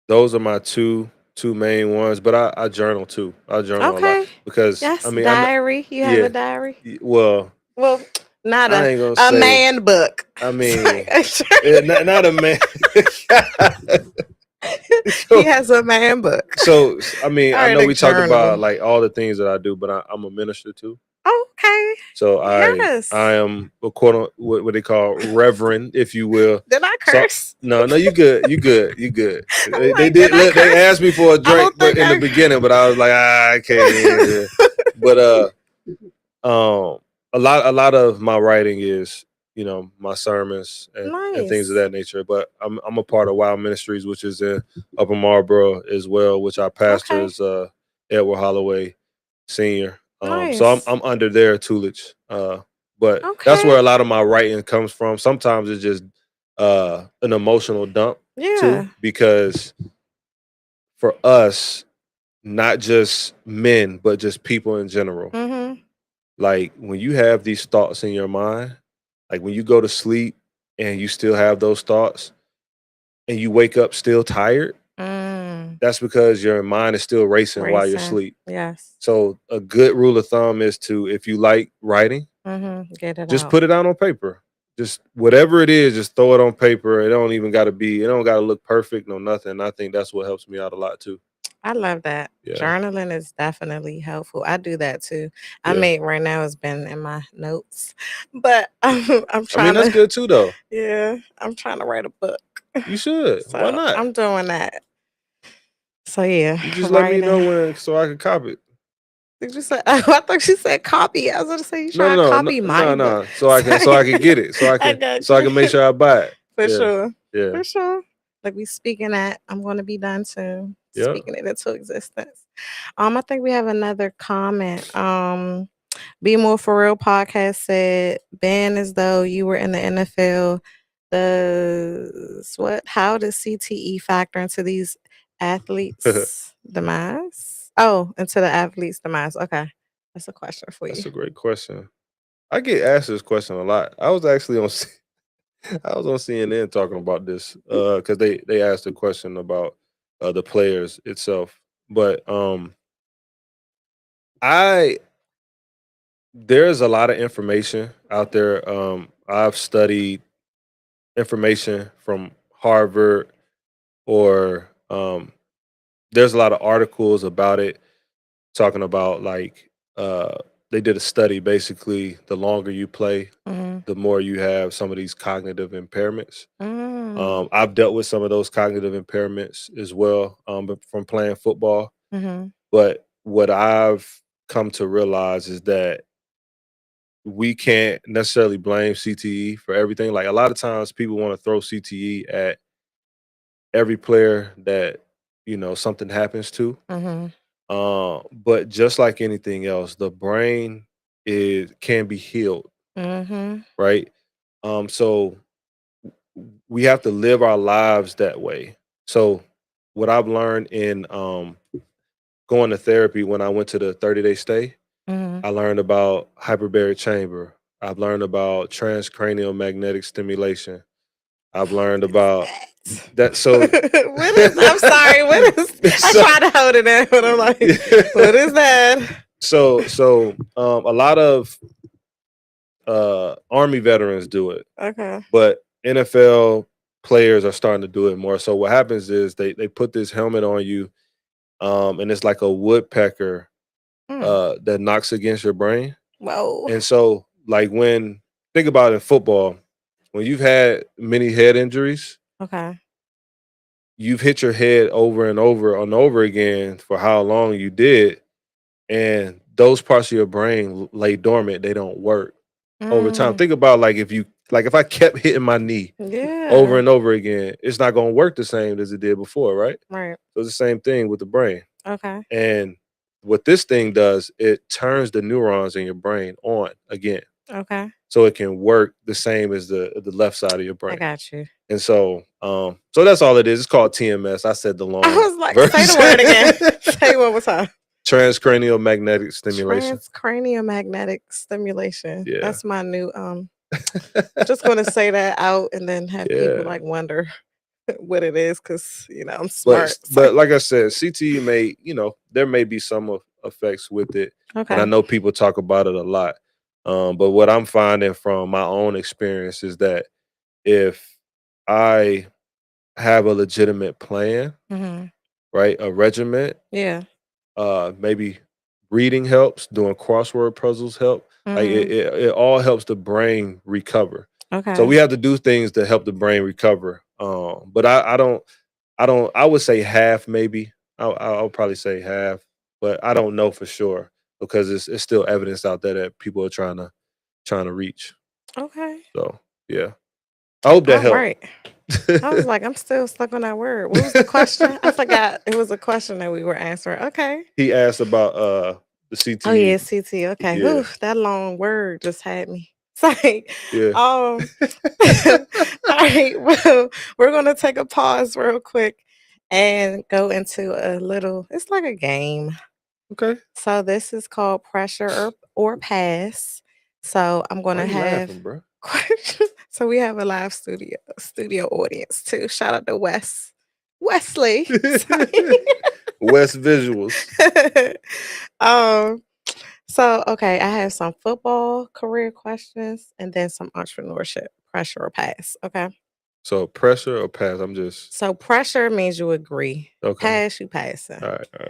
Those are my two main ones, but I journal too. I journal a lot Okay. because Yes, I mean, diary. You have yeah. a diary? Well, Well, not I a ain't gonna a say. man book. I It's mean, like a journal. not a man. He has a man book. So I mean, All I right, know a we talked about journal. like all the things that I do, but I'm a minister too. Okay. So I Yes. am a what they call reverend, if you will. Did I So curse? no, you good. You good. I'm They like, did did I they curse? asked me for a I drink, don't but think in the beginning, but I was like, I can't even. But a lot of my writing is, my sermons and things of Nice. that nature. But I'm a part of Wild Ministries, which is in Upper Marlboro as well, which our pastor Okay. is Edward Holloway Senior. So Nice. I'm under their tutelage. But that's where Okay. a lot of my writing comes from. Sometimes it's just an emotional dump Yeah. too, because for us, not just men, but just people in general. Mm-hmm. Like when you have these thoughts in your mind, like when you go to sleep and you still have those thoughts and you wake up still tired, that's because your mind is still racing while you're Racing. asleep. Yes. So a good rule of thumb is to, if you like writing, Get it just out. put it out on paper. Just whatever it is, just throw it on paper. It don't even got to be, it don't got to look perfect, no nothing. I think that's what helps me out a lot too. I love that. Yeah. Journaling is definitely helpful. I do that too. I Yeah. mean, right now it's been in my notes, but I'm I mean, trying that's to. good too, though. Yeah, I'm trying to write a book. You should. Why So not? I'm doing that. So yeah, You just let me know writing. when so I can copy it. Did you say? I thought you said copy. I was gonna say you trying to No, copy my book. So I can get it. So I can got so I can make sure I buy it. For Yeah. sure. Yeah. For sure. Like we speaking that, I'm gonna be done soon. Yeah. Speaking it into existence. I think we have another comment. Be More For Real podcast said, Ben, as though you were in the NFL. How does CTE factor into these athletes' demise? Oh, into the athletes' demise. Okay. That's a question for That's a you. great question. I get asked this question a lot. I was actually on CNN talking about this because they asked a question about the players itself. But I There's a lot of information out there. I've studied information from Harvard, or there's a lot of articles about it talking about like they did a study. Basically, the longer you play, Mm-hmm. the more you have some of these cognitive impairments. Mm-hmm. I've dealt with some of those cognitive impairments as well, but from playing football. Mm-hmm. But what I've come to realize is that we can't necessarily blame CTE for everything. Like a lot of times, people want to throw CTE at every player that something happens to. Mm-hmm. But just like anything else, the brain is can be healed, Mm-hmm. right? So we have to live our lives that way. So what I've learned in going to therapy when I went to the 30-day stay, Mm-hmm. I learned about hyperbaric chamber. I've learned about transcranial magnetic stimulation. I've learned about that. So What is? I'm sorry. What is? I so, try to hold it in, but I'm like, what is that? a lot of Army veterans do it, Okay. but NFL players are starting to do it more. So what happens is they put this helmet on you, and it's like a woodpecker Mm. that knocks against your brain. Whoa. And so, like when think about it in football, when you've had many head injuries, Okay. you've hit your head over and over again for how long you did, and those parts of your brain lay dormant. They don't work over time. Mm. Think about if I kept hitting my knee over Yeah. and over again, it's not going to work the same as it did before, right? Right. So it's the same thing with the brain. Okay. And what this thing does, it turns the neurons in your brain on again, Okay. so it can work the same as the left side of your I brain. got you. And so that's all it is. It's called TMS. I said the I long was like, say the version. word again. Say it one more time. Transcranial magnetic stimulation. Transcranial magnetic stimulation. Yeah. That's my new just gonna say that out and then have people Yeah. like wonder what it is because I'm But smart. So, but like I said, CTE may, there may be some effects with it. And I okay. know people talk about it a lot. But what I'm finding from my own experience is that if I have a legitimate plan, Hmm. right, a regiment, Yeah. maybe reading helps, doing crossword puzzles help. Like Hmm. it all helps the brain recover. So Okay. we have to do things to help the brain recover. But I would say half maybe. I'll probably say half, but I don't know for sure because it's still evidence out there that people are trying to reach. Okay. So yeah, I hope that All helped. right. I was like, I'm still stuck on that word. What was the question? I forgot. It was a question that we were answering. Okay. He asked about the Oh yeah, CTE. CT. Okay. Yeah, Whew, that long word just had me. It's like, yeah. all right. Well, we're gonna take a pause real quick and go into a little. It's like a game. Okay. So this is called pressure or pass. So I'm Why gonna you have laughing, bro? questions. So we have a live studio audience too. Shout out to Wesley. Sorry. West visuals. um. So okay, I have some football career questions and then some entrepreneurship pressure or pass. Okay. So pressure or pass? I'm just So pressure means you agree. okay. Pass, you passing. All right, all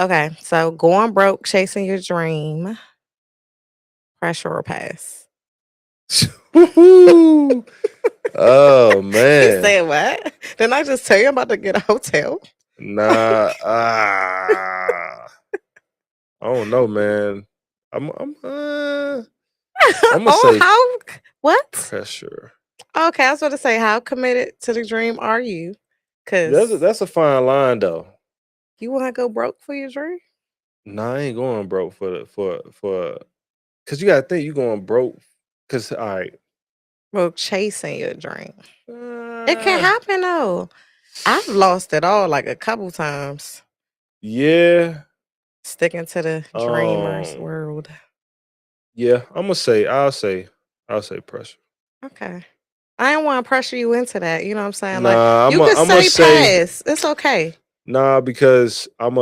Okay. So going broke, chasing your dream, pressure or pass. right. Woo-hoo. Oh He man. said what? Didn't I just tell you I'm about to get a hotel? Nah. I don't know, man. I'm gonna Oh, say how what? pressure. Okay, I was about to say, how committed to the dream are you? That's a, Cause that's a fine line though. you wanna go broke for your dream? Nah, I ain't going broke for because you gotta think you going broke. Cause all right. Well, chasing your dream. It can Uh, happen though. I've lost it all like a couple times. yeah. Sticking to the dreamers Um. world. Yeah. I'll say pressure. Okay. I don't want to pressure you into that. You know what I'm saying? Like Nah, you could I'm gonna say say pass. It's okay. nah because I'm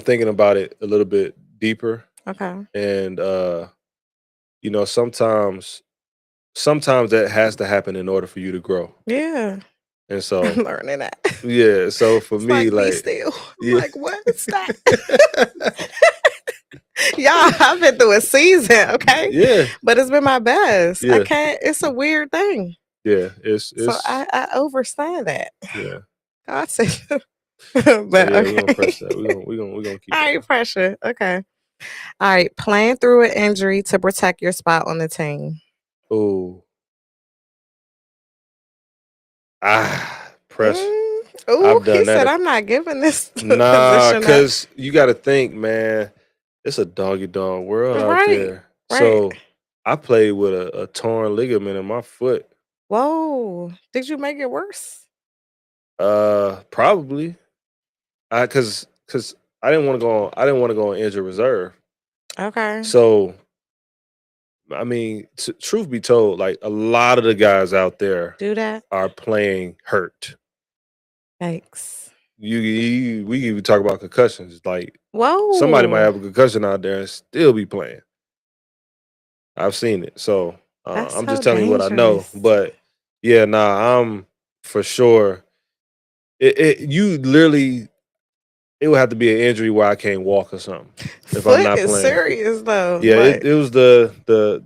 thinking about it a little bit deeper. Okay. And you know, sometimes that has to happen in order for you to grow. Yeah. And I'm so learning that. yeah, so for It's me, like be like still. I'm yeah. like, what's that? Y'all, I've been through a season, okay? Yeah, But it's been my best. I yeah, can't, it's a weird thing. yeah. So It's I overstand that. yeah. God said, So but yeah, we're gonna press okay. that. We're gonna keep All that. right, pressure. Okay. All right. Playing through an injury to protect your spot on the team. Oh, pressure. Mm. Oh, I've he done said, that. I'm not giving this Nah, position up. cause you got to think, man. It's a doggy dog world out Right. there. Right. So I played with a torn ligament in my foot. Whoa. Did you make it worse? Probably. Cause I didn't want to go on. I didn't want to go on injured reserve. Okay. So I mean, truth be told, like a lot of the guys out there Do that. are playing hurt. Thanks. We even talk about concussions. Like somebody might Whoa. have a concussion out there and still be playing. I've seen it. So That's I'm so just telling you what I know. dangerous. But yeah, nah, I'm for sure. You literally, it would have to be an injury where I can't walk or something if I'm Foot not is playing. serious though. Yeah, Like, it was the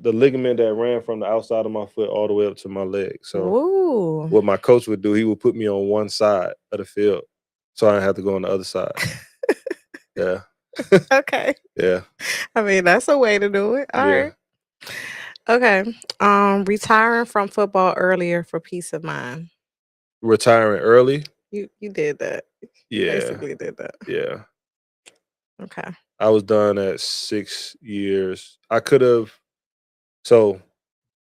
ligament that ran from the outside of my foot all the way up to my leg. So woo. what my coach would do, he would put me on one side of the field, so I didn't have to go on the other side. Yeah, Okay. yeah, I mean, that's a way to do it. All yeah. right. Okay. Retiring from football earlier for peace of mind. Retiring early. You did that. You Yeah, basically did that. yeah. Okay. I was done at 6 years. I could have. So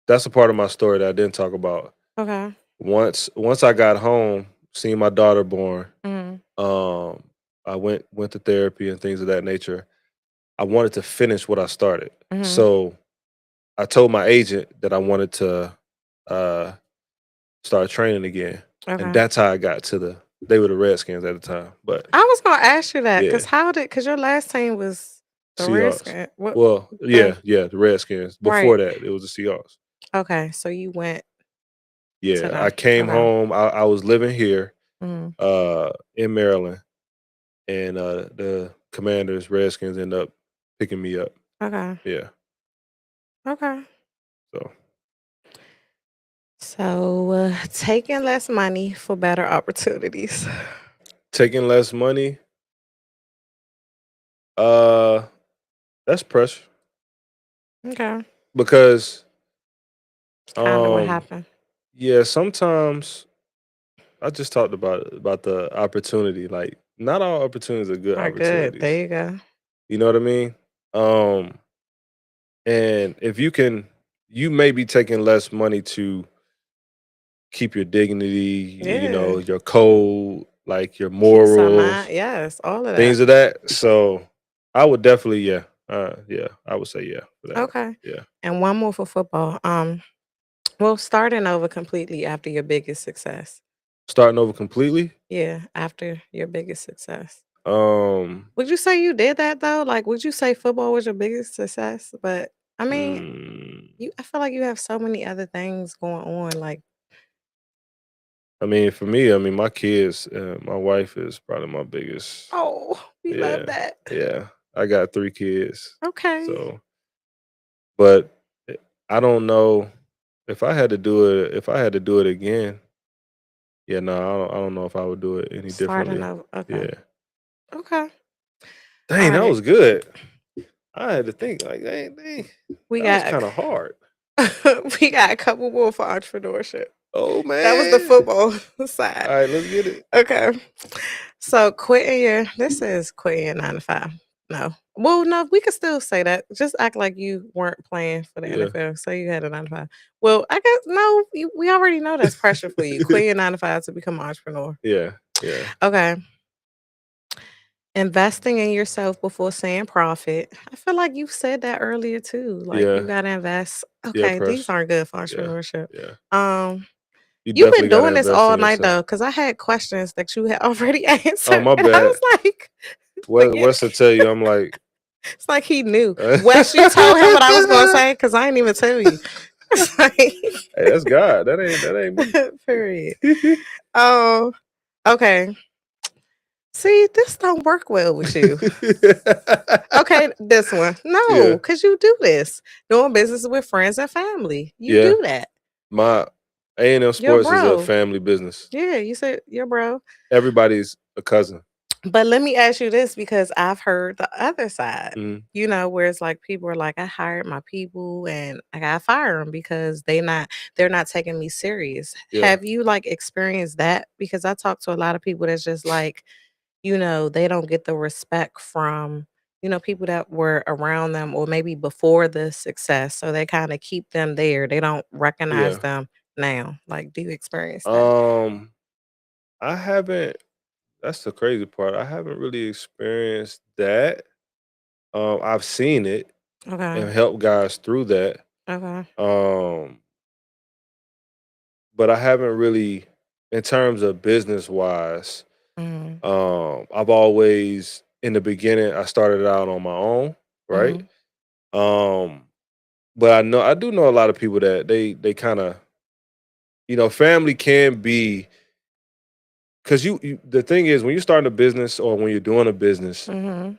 that's a part of my story that I didn't talk about. Okay. Once I got home, seeing my daughter born, Mm. I went to therapy and things of that nature. I wanted to finish what I started. Hmm. So I told my agent that I wanted to uh, start training again, and Okay. that's how I got to They were the Redskins at the time, but I was gonna ask you that yeah, because your last team was the Seahawks. Redskins. What Well, the yeah, the Redskins. right. Before that, it was the Seahawks. Okay. So you went to Yeah, I them. came Okay. home. I was living here, Hmm. in Maryland, and the Commanders, Redskins, end up picking me up. Okay. Yeah, Okay. so So taking less money for better opportunities. taking less money, uh, that's pressure Okay. because, Kind of what um, happened. yeah, sometimes I just talked about the opportunity. Like, not all opportunities are good All right, good. opportunities. There you go. You know what I mean? Um, and if you may be taking less money to keep your dignity, Yeah. your code, like your Peace of mind. morals, Yes, all of that. things of that. So I would definitely, yeah, I would say yeah for that. Okay. Yeah, And one more for football. Well, starting over completely after your biggest success. starting over completely. Yeah, after your biggest success. Um, Would you say you did that though? Like, would you say football was your biggest success? But I mean, mm, I feel like you have so many other things going on. Like, I mean, for me, I mean, my kids, my wife is probably my biggest. oh, we love Yeah, that. yeah. I got 3 kids, Okay. so but I don't know if I had to do it. If I had to do it again, yeah, no, I don't know if I would do it any Starting differently. over. Okay. Yeah. Okay. All Dang, that right. was good. I had to think like, dang, We that was got kind of hard. we got a couple more for entrepreneurship. Oh That was the man. football All side. right, let's get it. Okay. So this is quitting your 9 to 5. No. Well, no, we could still say that. Just act like you weren't playing for the Yeah. NFL. Say you had a 9 to 5. Well, I guess no, we already know that's pressure for you. Quit your 9 to 5 to become an entrepreneur. Yeah, yeah, Okay. Investing in yourself before seeing profit. I feel like you said that earlier too. Like you yeah, gotta invest. yeah. Okay, these Press. aren't good for Yeah, entrepreneurship. yeah. Um, You you've been definitely got to doing this invest in all night yourself. though, because I had questions that you had already Oh, answered. my And I bad. was like, but yeah. What's to tell you? I'm like, It's like he knew. Wes, you told him what I was gonna Hey, say because I ain't even tell you. It's like, that's God. That ain't period. me. Oh, okay. See, this don't work well with you. Okay, this one. No, Yeah. because you do this. Doing business with friends and family. You Yeah. do that. My A&M Your Sports is a bro. family business. Yeah, you said your bro. Everybody's a cousin. But let me ask you this because I've heard the other side, Mhm. where it's like people are like, I hired my people and I gotta fire them because they're not taking me serious. Yeah. Have you like experienced that? Because I talk to a lot of people that's just like, they don't get the respect from, people that were around them or maybe before the success. So they kind of keep them there. They don't recognize Yeah. them now. Like, do you experience that? Um, I haven't. That's the crazy part. I haven't really experienced that. I've seen it Okay. and helped guys through that. Okay. Um, but I haven't really, in terms of business wise. Mm-hmm. I've always, in the beginning, I started out on my own, right? Mm-hmm. Um, but I do know a lot of people that they kind of, family can be, because the thing is, when you're starting a business or when you're doing a business, Mm-hmm.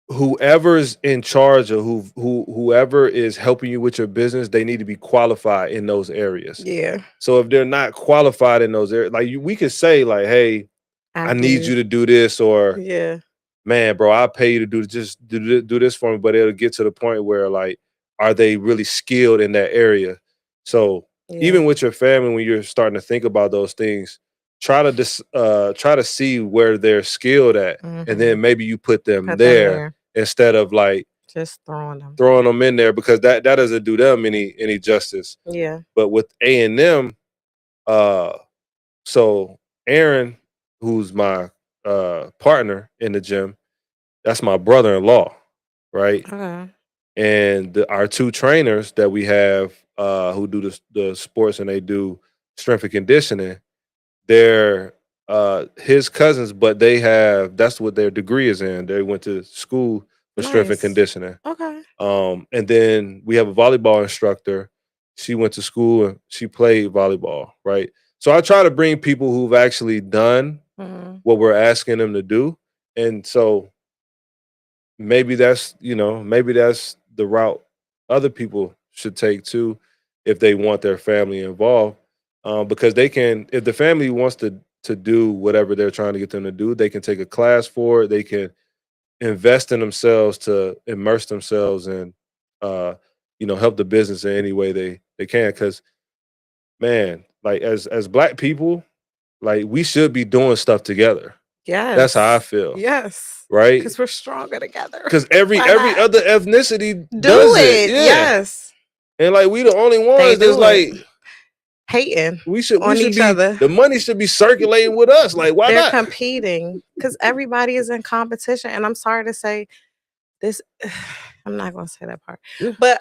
whoever's in charge of whoever is helping you with your business, they need to be qualified in those areas. Yeah, So if they're not qualified in those areas, like we could say like, hey, I I need do. you to do this, or Yeah. man, bro, I'll pay you to do this for me. But it'll get to the point where like, are they really skilled in that area? So Yeah. even with your family, when you're starting to think about those things, try to see where they're skilled at, and Mm-hmm. then maybe you put them Put them there there. instead of like Just throwing them. throwing them in there, because that doesn't do them any justice. Yeah. But with A&M, uh, so Aaron, who's my partner in the gym, that's my brother-in-law, right? Okay. And our two trainers that we have, who do the sports and they do strength and conditioning, they're his cousins, but that's what their degree is in. They went to school for strength and Nice. conditioning. Okay. And then we have a volleyball instructor. She went to school and she played volleyball, right? So I try to bring people who've actually done Mm-hmm. what we're asking them to do. And so maybe that's the route other people should take too, if they want their family involved, because they can, if the family wants to do whatever they're trying to get them to do, they can take a class for it, they can invest in themselves to immerse themselves and uh help the business in any way they can, because man, like as black people, like we should be doing stuff together. That's how I Yes. feel, Yes. right? Because we're stronger together. Because every Why every not? other ethnicity Do does it, it. yeah. Yes. And like we the only They ones that's do it. like Hating we on should each be, other. the money should be circulating with us. Like why They're not? competing because everybody is in competition. And I'm sorry to say this. I'm not gonna say that part, Yeah, but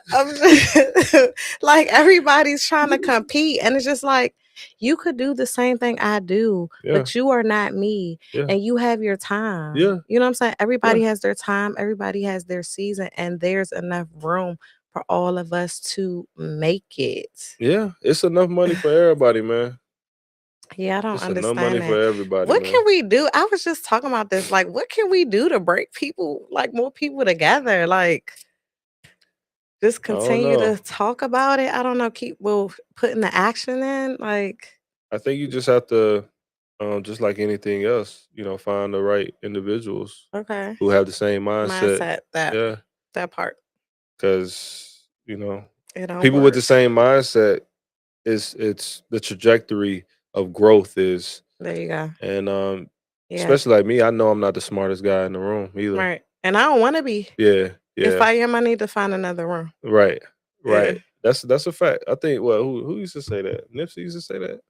like everybody's trying to compete, and it's just like you could do the same thing I do, yeah, but you are not me, yeah, and you have your time. yeah, You know what I'm saying? yeah, Everybody has their time, everybody has their season, and there's enough room for all of us to make it. yeah. It's enough money for everybody, man. Yeah, I don't It's enough money understand for that. everybody, What man. can we do? I was just talking about this. Like, what can we do to break people, like more people together? Like, just I don't continue know. to talk about it. I don't know, keep putting the action in. Like, I think you just have to, just like anything else, find the right individuals okay. who have the same mindset. Mindset, that Yeah, that part. because It don't people with the work. same mindset, it's the trajectory of growth is, There you go. and Yeah. especially like me, I know I'm not the smartest guy in the room either. Right. And I don't want to be. Yeah, If yeah, I am, I need to find another room. right, Yeah. right. That's a fact. I think, well, who used to say that? Nipsey used to say that.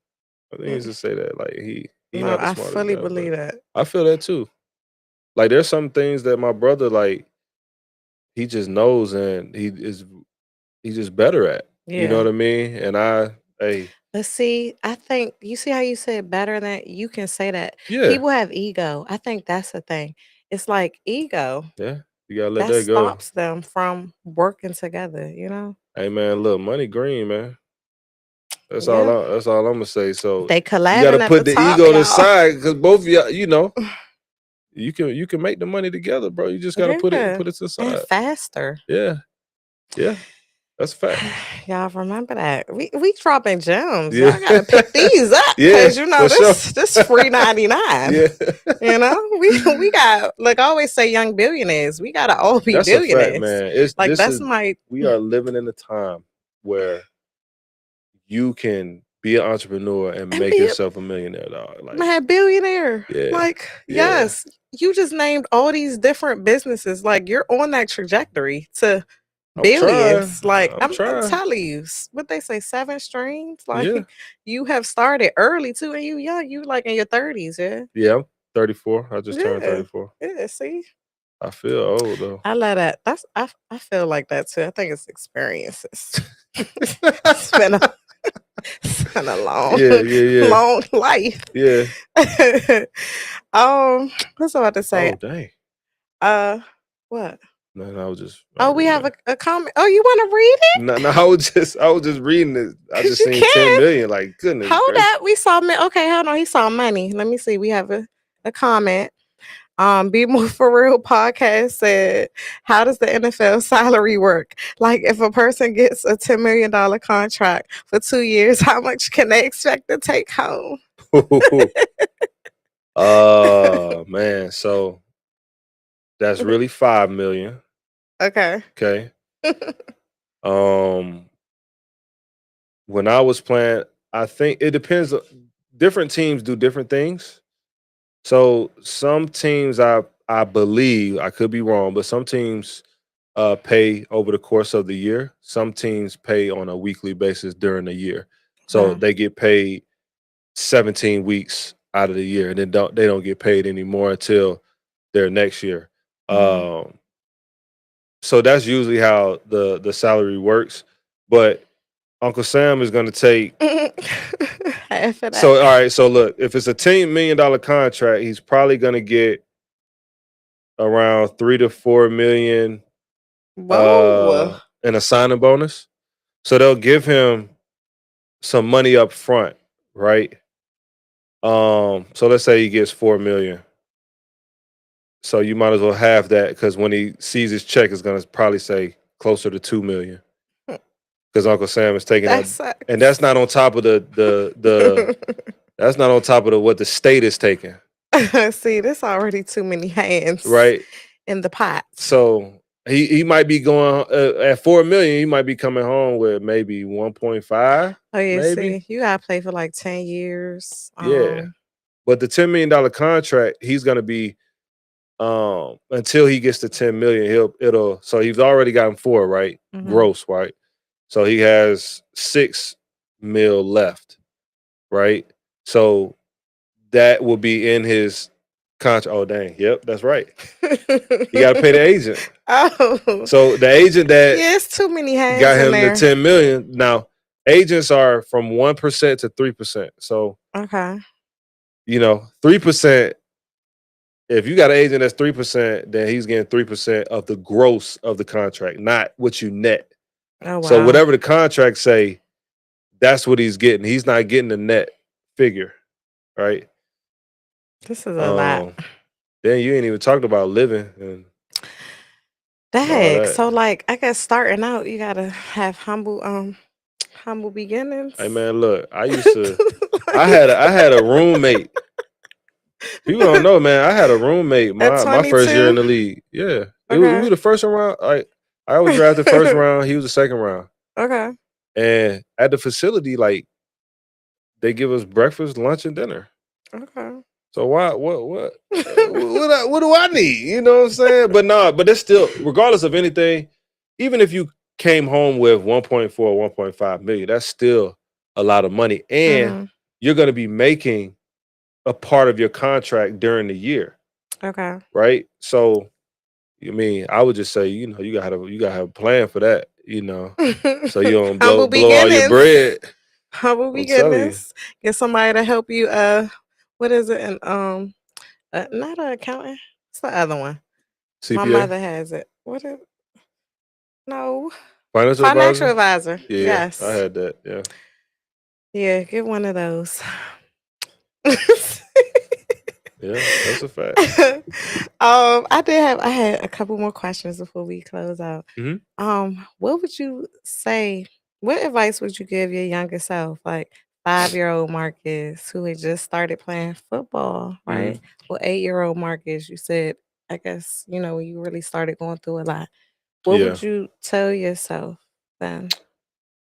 I think he used Mm. to say that, like he No, not the I smartest fully guy, but believe that. I feel that too. Like there's some things that my brother, like, he just knows and he's just better at. You know Yeah. what I mean? And hey, Let's see. I think you see how you said better than you can say that. yeah, People have ego. I think that's the thing. It's like ego. yeah, You gotta let that that go. stops them from working together, you know? Hey man, look, money green, man. That's Yeah. all I'm gonna say. So They you gotta collabing at the put the top, ego to the y'all. side because both of y'all, you can make the money together, bro. You just gotta put it Yeah. to the And side. faster. Yeah. That's a fact. Y'all remember that. We dropping gems. Yeah. Y'all gotta pick these up Yeah, because you know for sure. this free 99. Yeah. You know, we got, like I always say, young billionaires. We gotta all be That's a fact, billionaires. man. Like that's my We are living in a time where you can be an entrepreneur and and make be yourself a millionaire, dog. Like, my billionaire. yeah. Like, Yeah. yes, you just named all these different businesses. Like you're on that trajectory to I'm trying. billions. Like I'm I'm trying. telling you, what they say, 7 streams. Like Yeah. you have started early too, and you young. You like in your 30s, yeah. Yeah, I'm 34. I just turned Yeah. 34. Yeah. See, I feel old though. I love that. I feel like that too. I think it's experiences. it's been a long, Yeah. long life. Yeah. What's I about to say? Oh dang. What? No, I was just. Oh, we have a comment. Oh, you want to read it? No, I was just reading it. I just you seen 10 can. million. Like, goodness Hold gracious. up. We saw okay, hold on. He saw money. Let me see. We have a comment. Be More For Real podcast said, how does the NFL salary work? Like if a person gets a $10 million contract for 2 years, how much can they expect to take home? Man. So that's really 5 million. Okay. Okay. When I was playing, I think it depends. Different teams do different things. So some teams, I believe, I could be wrong, but some teams pay over the course of the year. Some teams pay on a weekly basis during the year. So they get paid 17 weeks out of the year, and then they don't get paid anymore until their next year. So that's usually how the salary works. But Uncle Sam is going to take. So all right. So look, if it's a $10 million contract, he's probably going to get around 3 to 4 million in a signing bonus. So they'll give him some money up front, right? So let's say he gets 4 million. So you might as well have that because when he sees his check, it's gonna probably say closer to 2 million. Because Uncle Sam is taking that, and that's not on top of the that's not on top of what the state is taking. See, there's already too many hands, right, in the pot. So he might be going at 4 million. He might be coming home with maybe 1.5. Oh yeah, maybe. See, you gotta play for like 10 years. Yeah, but the $10 million contract, he's gonna be until he gets to 10 million. So he's already gotten 4, right? Gross, right? So he has 6 mil left, right? So that will be in his contract. Oh dang, yep, that's right. You got to pay the agent. Oh, so the agent that it's too many hands got him in there. the 10 million. Now agents are from 1% to 3%. So 3%. If you got an agent that's 3%, then he's getting 3% of the gross of the contract, not what you net. Oh, wow. So whatever the contract say, that's what he's getting. He's not getting the net figure, right? This is a lot. Then you ain't even talked about living and Dang. So like I guess starting out, you gotta have humble beginnings. Hey man, look, I used to I had a roommate. People don't know, man. I had a roommate my first year in the league. Yeah. We were the first round. I was drafted first round. He was the second round. Okay. And at the facility, like they give us breakfast, lunch, and dinner. Okay. So what do I need? You know what I'm saying? But it's still, regardless of anything, even if you came home with 1.4, 1.5 million, that's still a lot of money. And you're gonna be making a part of your contract during the year. Okay. Right? So I would just say, you gotta have a plan for that, so you don't blow all your bread. Humble beginnings. Get somebody to help you. What is it? And not an accountant. What's the other one? My CPA, mother has it. What is no financial financial advisor. advisor? Yeah, I Yes. had that. Yeah. Yeah, get one of those. Yeah, that's a fact. I had a couple more questions before we close out. Hmm. What would you say? What advice would you give your younger self, like 5-year-old Marcus, who had just started playing football, right? Hmm. Well, 8-year-old Marcus, you said, I guess, you really started going through a lot. What Yeah. would you tell yourself then?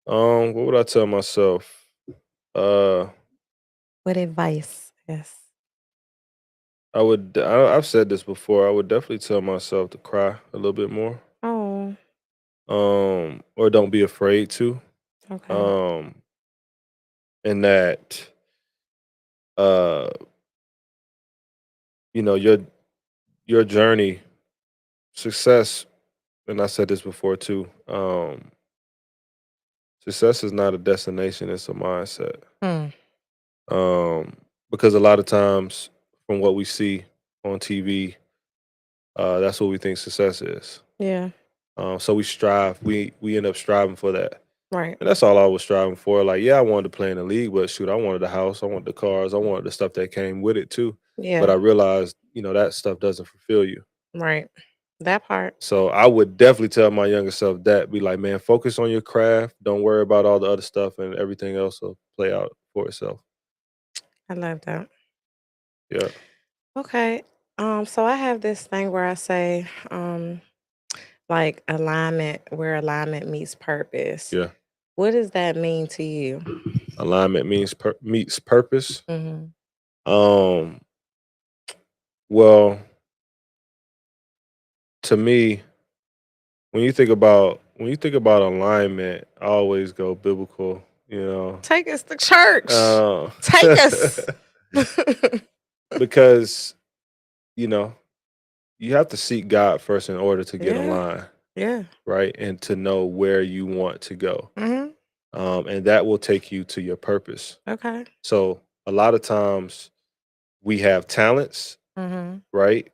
What would I tell myself? Uh, What advice? Yes. I've said this before. I would definitely tell myself to cry a little bit more. Oh, Or don't be afraid to. okay. Um, and that, uh, you know, your journey, success. And I said this before too. Success is not a destination; it's a mindset. Hmm. Um, because a lot of times, from what we see on TV, that's what we think success is. Yeah. So we strive. We end up striving for that, Right. and that's all I was striving for. Like, yeah, I wanted to play in the league, but shoot, I wanted the house, I wanted the cars, I wanted the stuff that came with it too. But Yeah. I realized, that stuff doesn't fulfill you. Right. That part. So I would definitely tell my younger self that, be like, man, focus on your craft. Don't worry about all the other stuff, and everything else will play out for itself. I love that. Yeah, Okay. So I have this thing where I say, like alignment, where alignment meets purpose. yeah. What does that mean to you? Alignment meets purpose. Mm-hmm. Um, well, to me, when you think about alignment, I always go biblical. Take us to church. Uh, Take us. because you know you have to seek God first in order to get Yeah. aligned, Yeah. right? And to know where you want to go, Mm-hmm. and that will take you to your purpose. Okay. So a lot of times we have talents, Mm-hmm. right?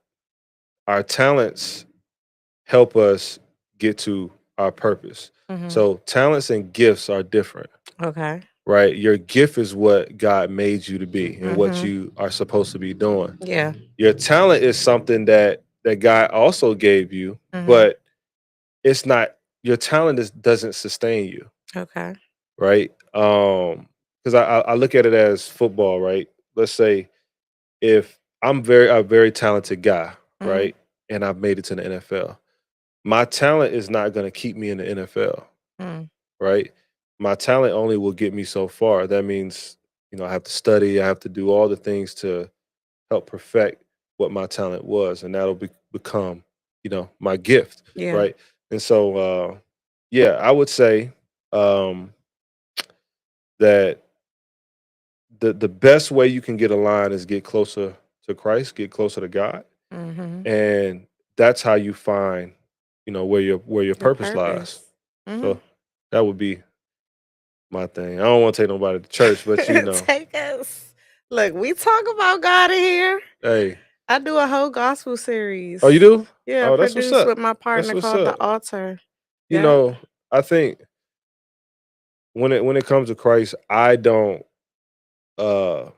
Our talents help us get to our purpose. Mm-hmm. So talents and gifts are different, Okay. right? Your gift is what God made you to be and what Mm-hmm. you are supposed to be doing. Yeah. Your talent is something that God also gave you, Mm-hmm. but it's not your talent doesn't sustain you, Okay. right? Because I look at it as football, right? Let's say if a very talented guy, Mm-hmm. right, and I've made it to the NFL, my talent is not going to keep me in the NFL, Mm. right? My talent only will get me so far. That means, I have to study, I have to do all the things to help perfect what my talent was, and that'll become, my gift, Yeah. right? And so, yeah, I would say um, that the best way you can get aligned is get closer to Christ, get closer to God, Mm-hmm. and that's how you find, where your Your purpose lies. purpose. Mm-hmm. So that would be my thing. I don't want to take nobody to church, but Take us. Look, we talk about God in here. hey, I do a whole gospel oh, you series. do? Yeah, Oh, that's what's produced up. with my That's partner what's called The up. Altar. You Yeah. know, I think when it comes to Christ, I don't. Uh,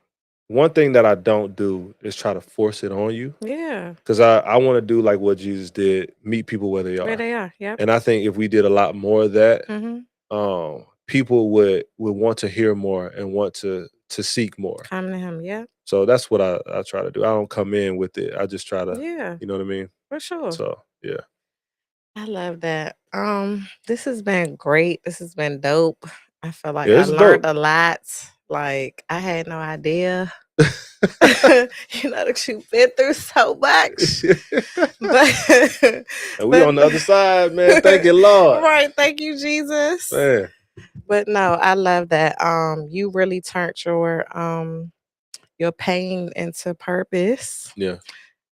one thing that I don't do is try to force it on you, Yeah. because I want to do like what Jesus did, meet people where they Where are. they are. Yep. And I think if we did a lot more of that, Mm-hmm. people would want to hear more and want to seek more. Come to him. Yep. So that's what I try to do. I don't come in with it. I just try to, Yeah, you know what I mean? for sure. So yeah. I love that. This has been great. This has been dope. I feel like Yeah, I it's learned dope. a lot. Like I had no idea. That you've been through so much. But And we but on the other side, man. Thank you, Lord. right, thank you, Jesus. Man. But no, I love that. You really turned your pain into purpose. Yeah.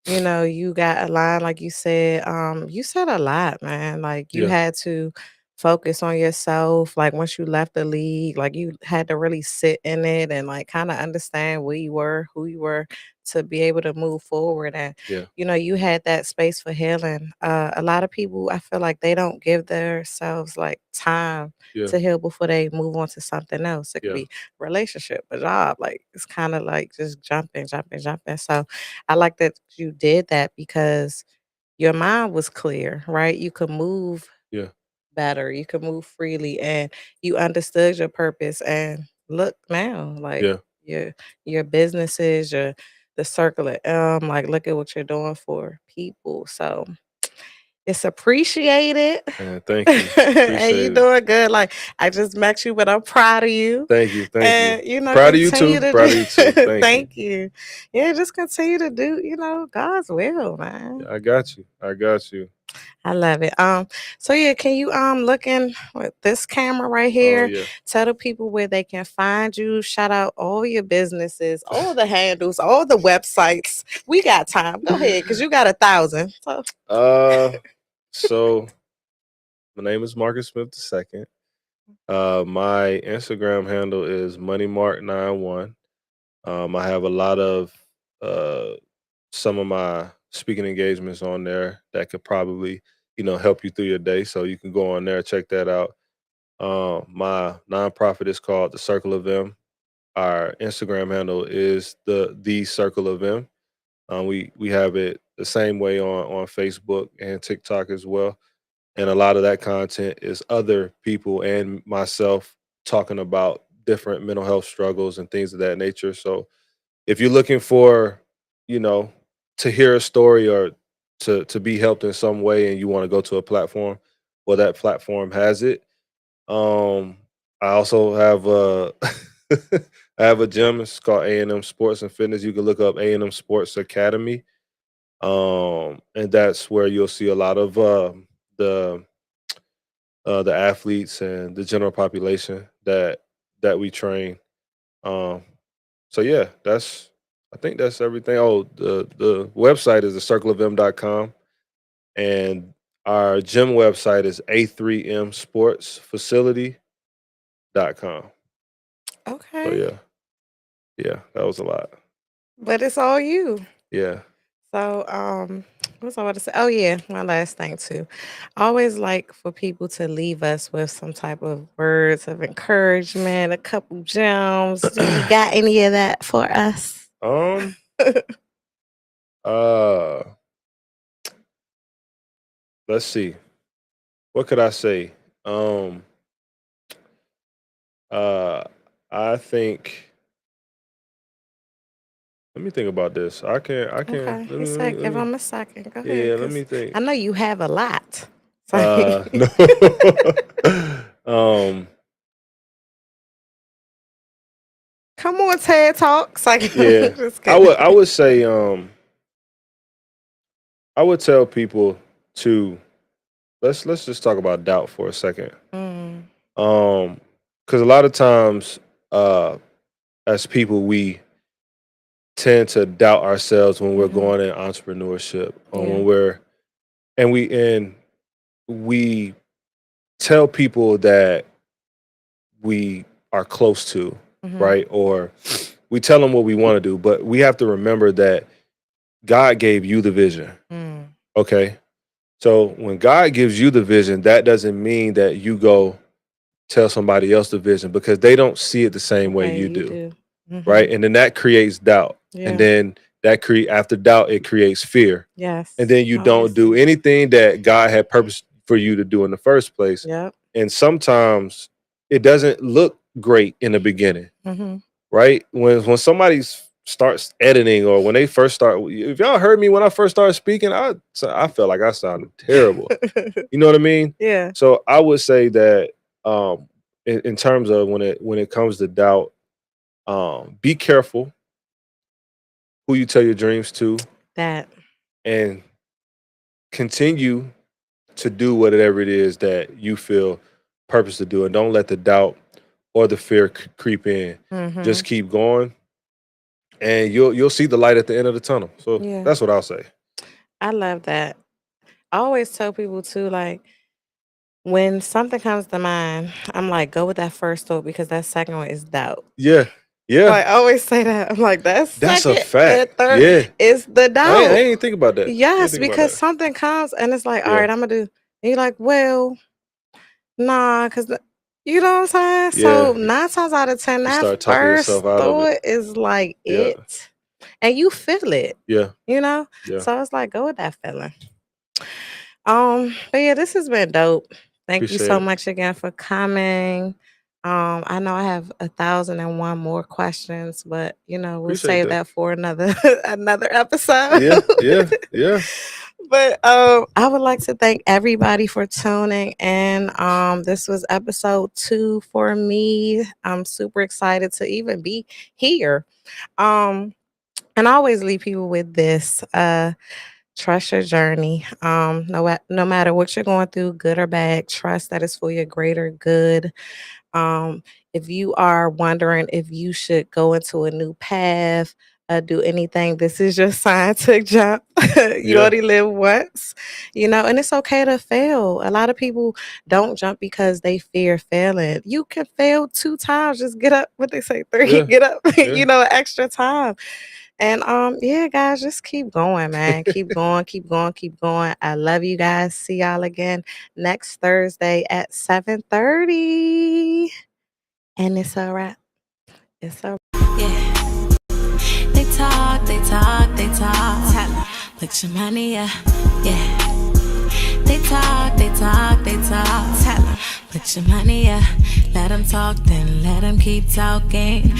You got a line like you said a lot, man. Like you Yeah. had to focus on yourself. Like once you left the league, like you had to really sit in it and like kind of understand where you were, who you were to be able to move forward. And Yeah. you had that space for healing. A lot of people, I feel like they don't give themselves like time Yeah. to heal before they move on to something else. It could Yeah. be relationship, a job. Like it's kind of like just jumping, jumping, jumping. So I like that you did that because your mind was clear, right? You could move Yeah. better, you could move freely, and you understood your purpose. And look now, like Yeah. your businesses, the circle of like look at what you're doing for people. So it's appreciated. And thank you. And you Appreciate it. doing good. Like I just met you, but I'm proud of you. Thank you. Thank you. And Proud of you continue too. to Proud of you too. do Thank you. thank you. Yeah, just continue to do, God's will, Yeah, man. I got you. I got you. I love it. So yeah, can you look in with this camera right Oh here? yeah. Tell the people where they can find you. Shout out all your businesses, all the handles, all the websites. We got time. Go ahead, because you got 1,000. So So my name is Marcus Smith II. My Instagram handle is moneymark91. I have a lot of uh some of my speaking engagements on there that could probably, help you through your day. So you can go on there, check that out. My nonprofit is called The Circle of M. Our Instagram handle is the Circle of M. We have it the same way on Facebook and TikTok as well. And a lot of that content is other people and myself talking about different mental health struggles and things of that nature. So if you're looking for, you know, to hear a story or to be helped in some way and you want to go to a platform, well, that platform has it. I also have a I have a gym. It's called A&M Sports and Fitness. You can look up A&M Sports Academy. And that's where you'll see a lot of the the athletes and the general population that we train. Um, so yeah, I think that's everything. Oh, the website is thecircleofm.com, and our gym website is a3msportsfacility.com. So okay. yeah, that was a lot. But it's all you. Yeah. So, what's I about to say? Oh yeah, my last thing too. I always like for people to leave us with some type of words of encouragement, a couple gems. Do you got any of that for us? um. Uh. Let's see. What could I say? Um. Uh. I think. Let me think about this. I can. I can. Okay, Let he me. Let me. said, Let give me him a second. Go ahead, yeah. Let cause me think. I know you have a lot. So, No. um. come on, TED Talks. Like, Yeah. just I kidding. would. I would say. I would tell people to let's just talk about doubt for a second. Mm, Um. Because a lot of times, as people, we tend to doubt ourselves when we're mhm, going in entrepreneurship or yeah. when we tell people that we are close to, Mhm, right? Or we tell them what we want to do, but we have to remember that God gave you the vision. mm, Okay. So when God gives you the vision, that doesn't mean that you go tell somebody else the vision because they don't see it the same way way you you do. do. Right. Mhm, And then that creates doubt. And yeah. then after doubt, it creates fear. And Yes. then you don't do Obviously. anything that God had purpose for you to do in the first place. Yep. And sometimes it doesn't look great in the beginning, Mhm. right? When somebody starts editing or when they first start, if y'all heard me when I first started speaking, I felt like I sounded terrible. You know what I mean? Yeah. So I would say that in terms of when it comes to doubt, be careful who you tell your dreams to That. and continue to do whatever it is that you feel purpose to do, and don't let the doubt or the fear creep in. Just Mhm. keep going, and you'll see the light at the end of the tunnel. So Yeah. that's what I'll say. I love that. I always tell people too, like when something comes to mind, I'm like, go with that first thought because that second one is doubt. Yeah. Yeah. Like I always say that. I'm like, that's a second and fact. third Yeah. is the I doubt. ain't think about that. I ain't Yes, think about because that. something comes and it's like, all Yeah. right, I'm gonna do. And you're like, well, nah, because you know what I'm saying. Yeah. So 9 times out of 10, You that start talking first yourself out of it. thought is like Yeah. it, and you feel it. Yeah. You know. Yeah. So it's like, go with that feeling. But yeah, this has been dope. Thank you Appreciate so it. much again for coming. I know I have 1,001 more questions, but you know, we'll Appreciate save that. that for another another episode. Yeah. Yeah. Yeah. But I would like to thank everybody for tuning in. This was episode 2 for me. I'm super excited to even be here. And I always leave people with this. Trust your journey. No matter what you're going through, good or bad, trust that it's for your greater good. If you are wondering if you should go into a new path, do anything, this is your sign to jump. You Yeah. only live once, and it's okay to fail. A lot of people don't jump because they fear failing. You can fail 2 times, just get up. What they say, 3, Yeah. get up. Yeah. An extra time. And yeah, guys, just keep going, man. Keep going, keep going, keep going. I love you guys. See y'all again next Thursday at 7:30. And it's a wrap. It's a Yeah. They talk, they talk, they talk. Tell 'em, put your money up. Yeah. They talk, they talk, they talk. Tell 'em, put your money up. Let them talk, then let them keep talking.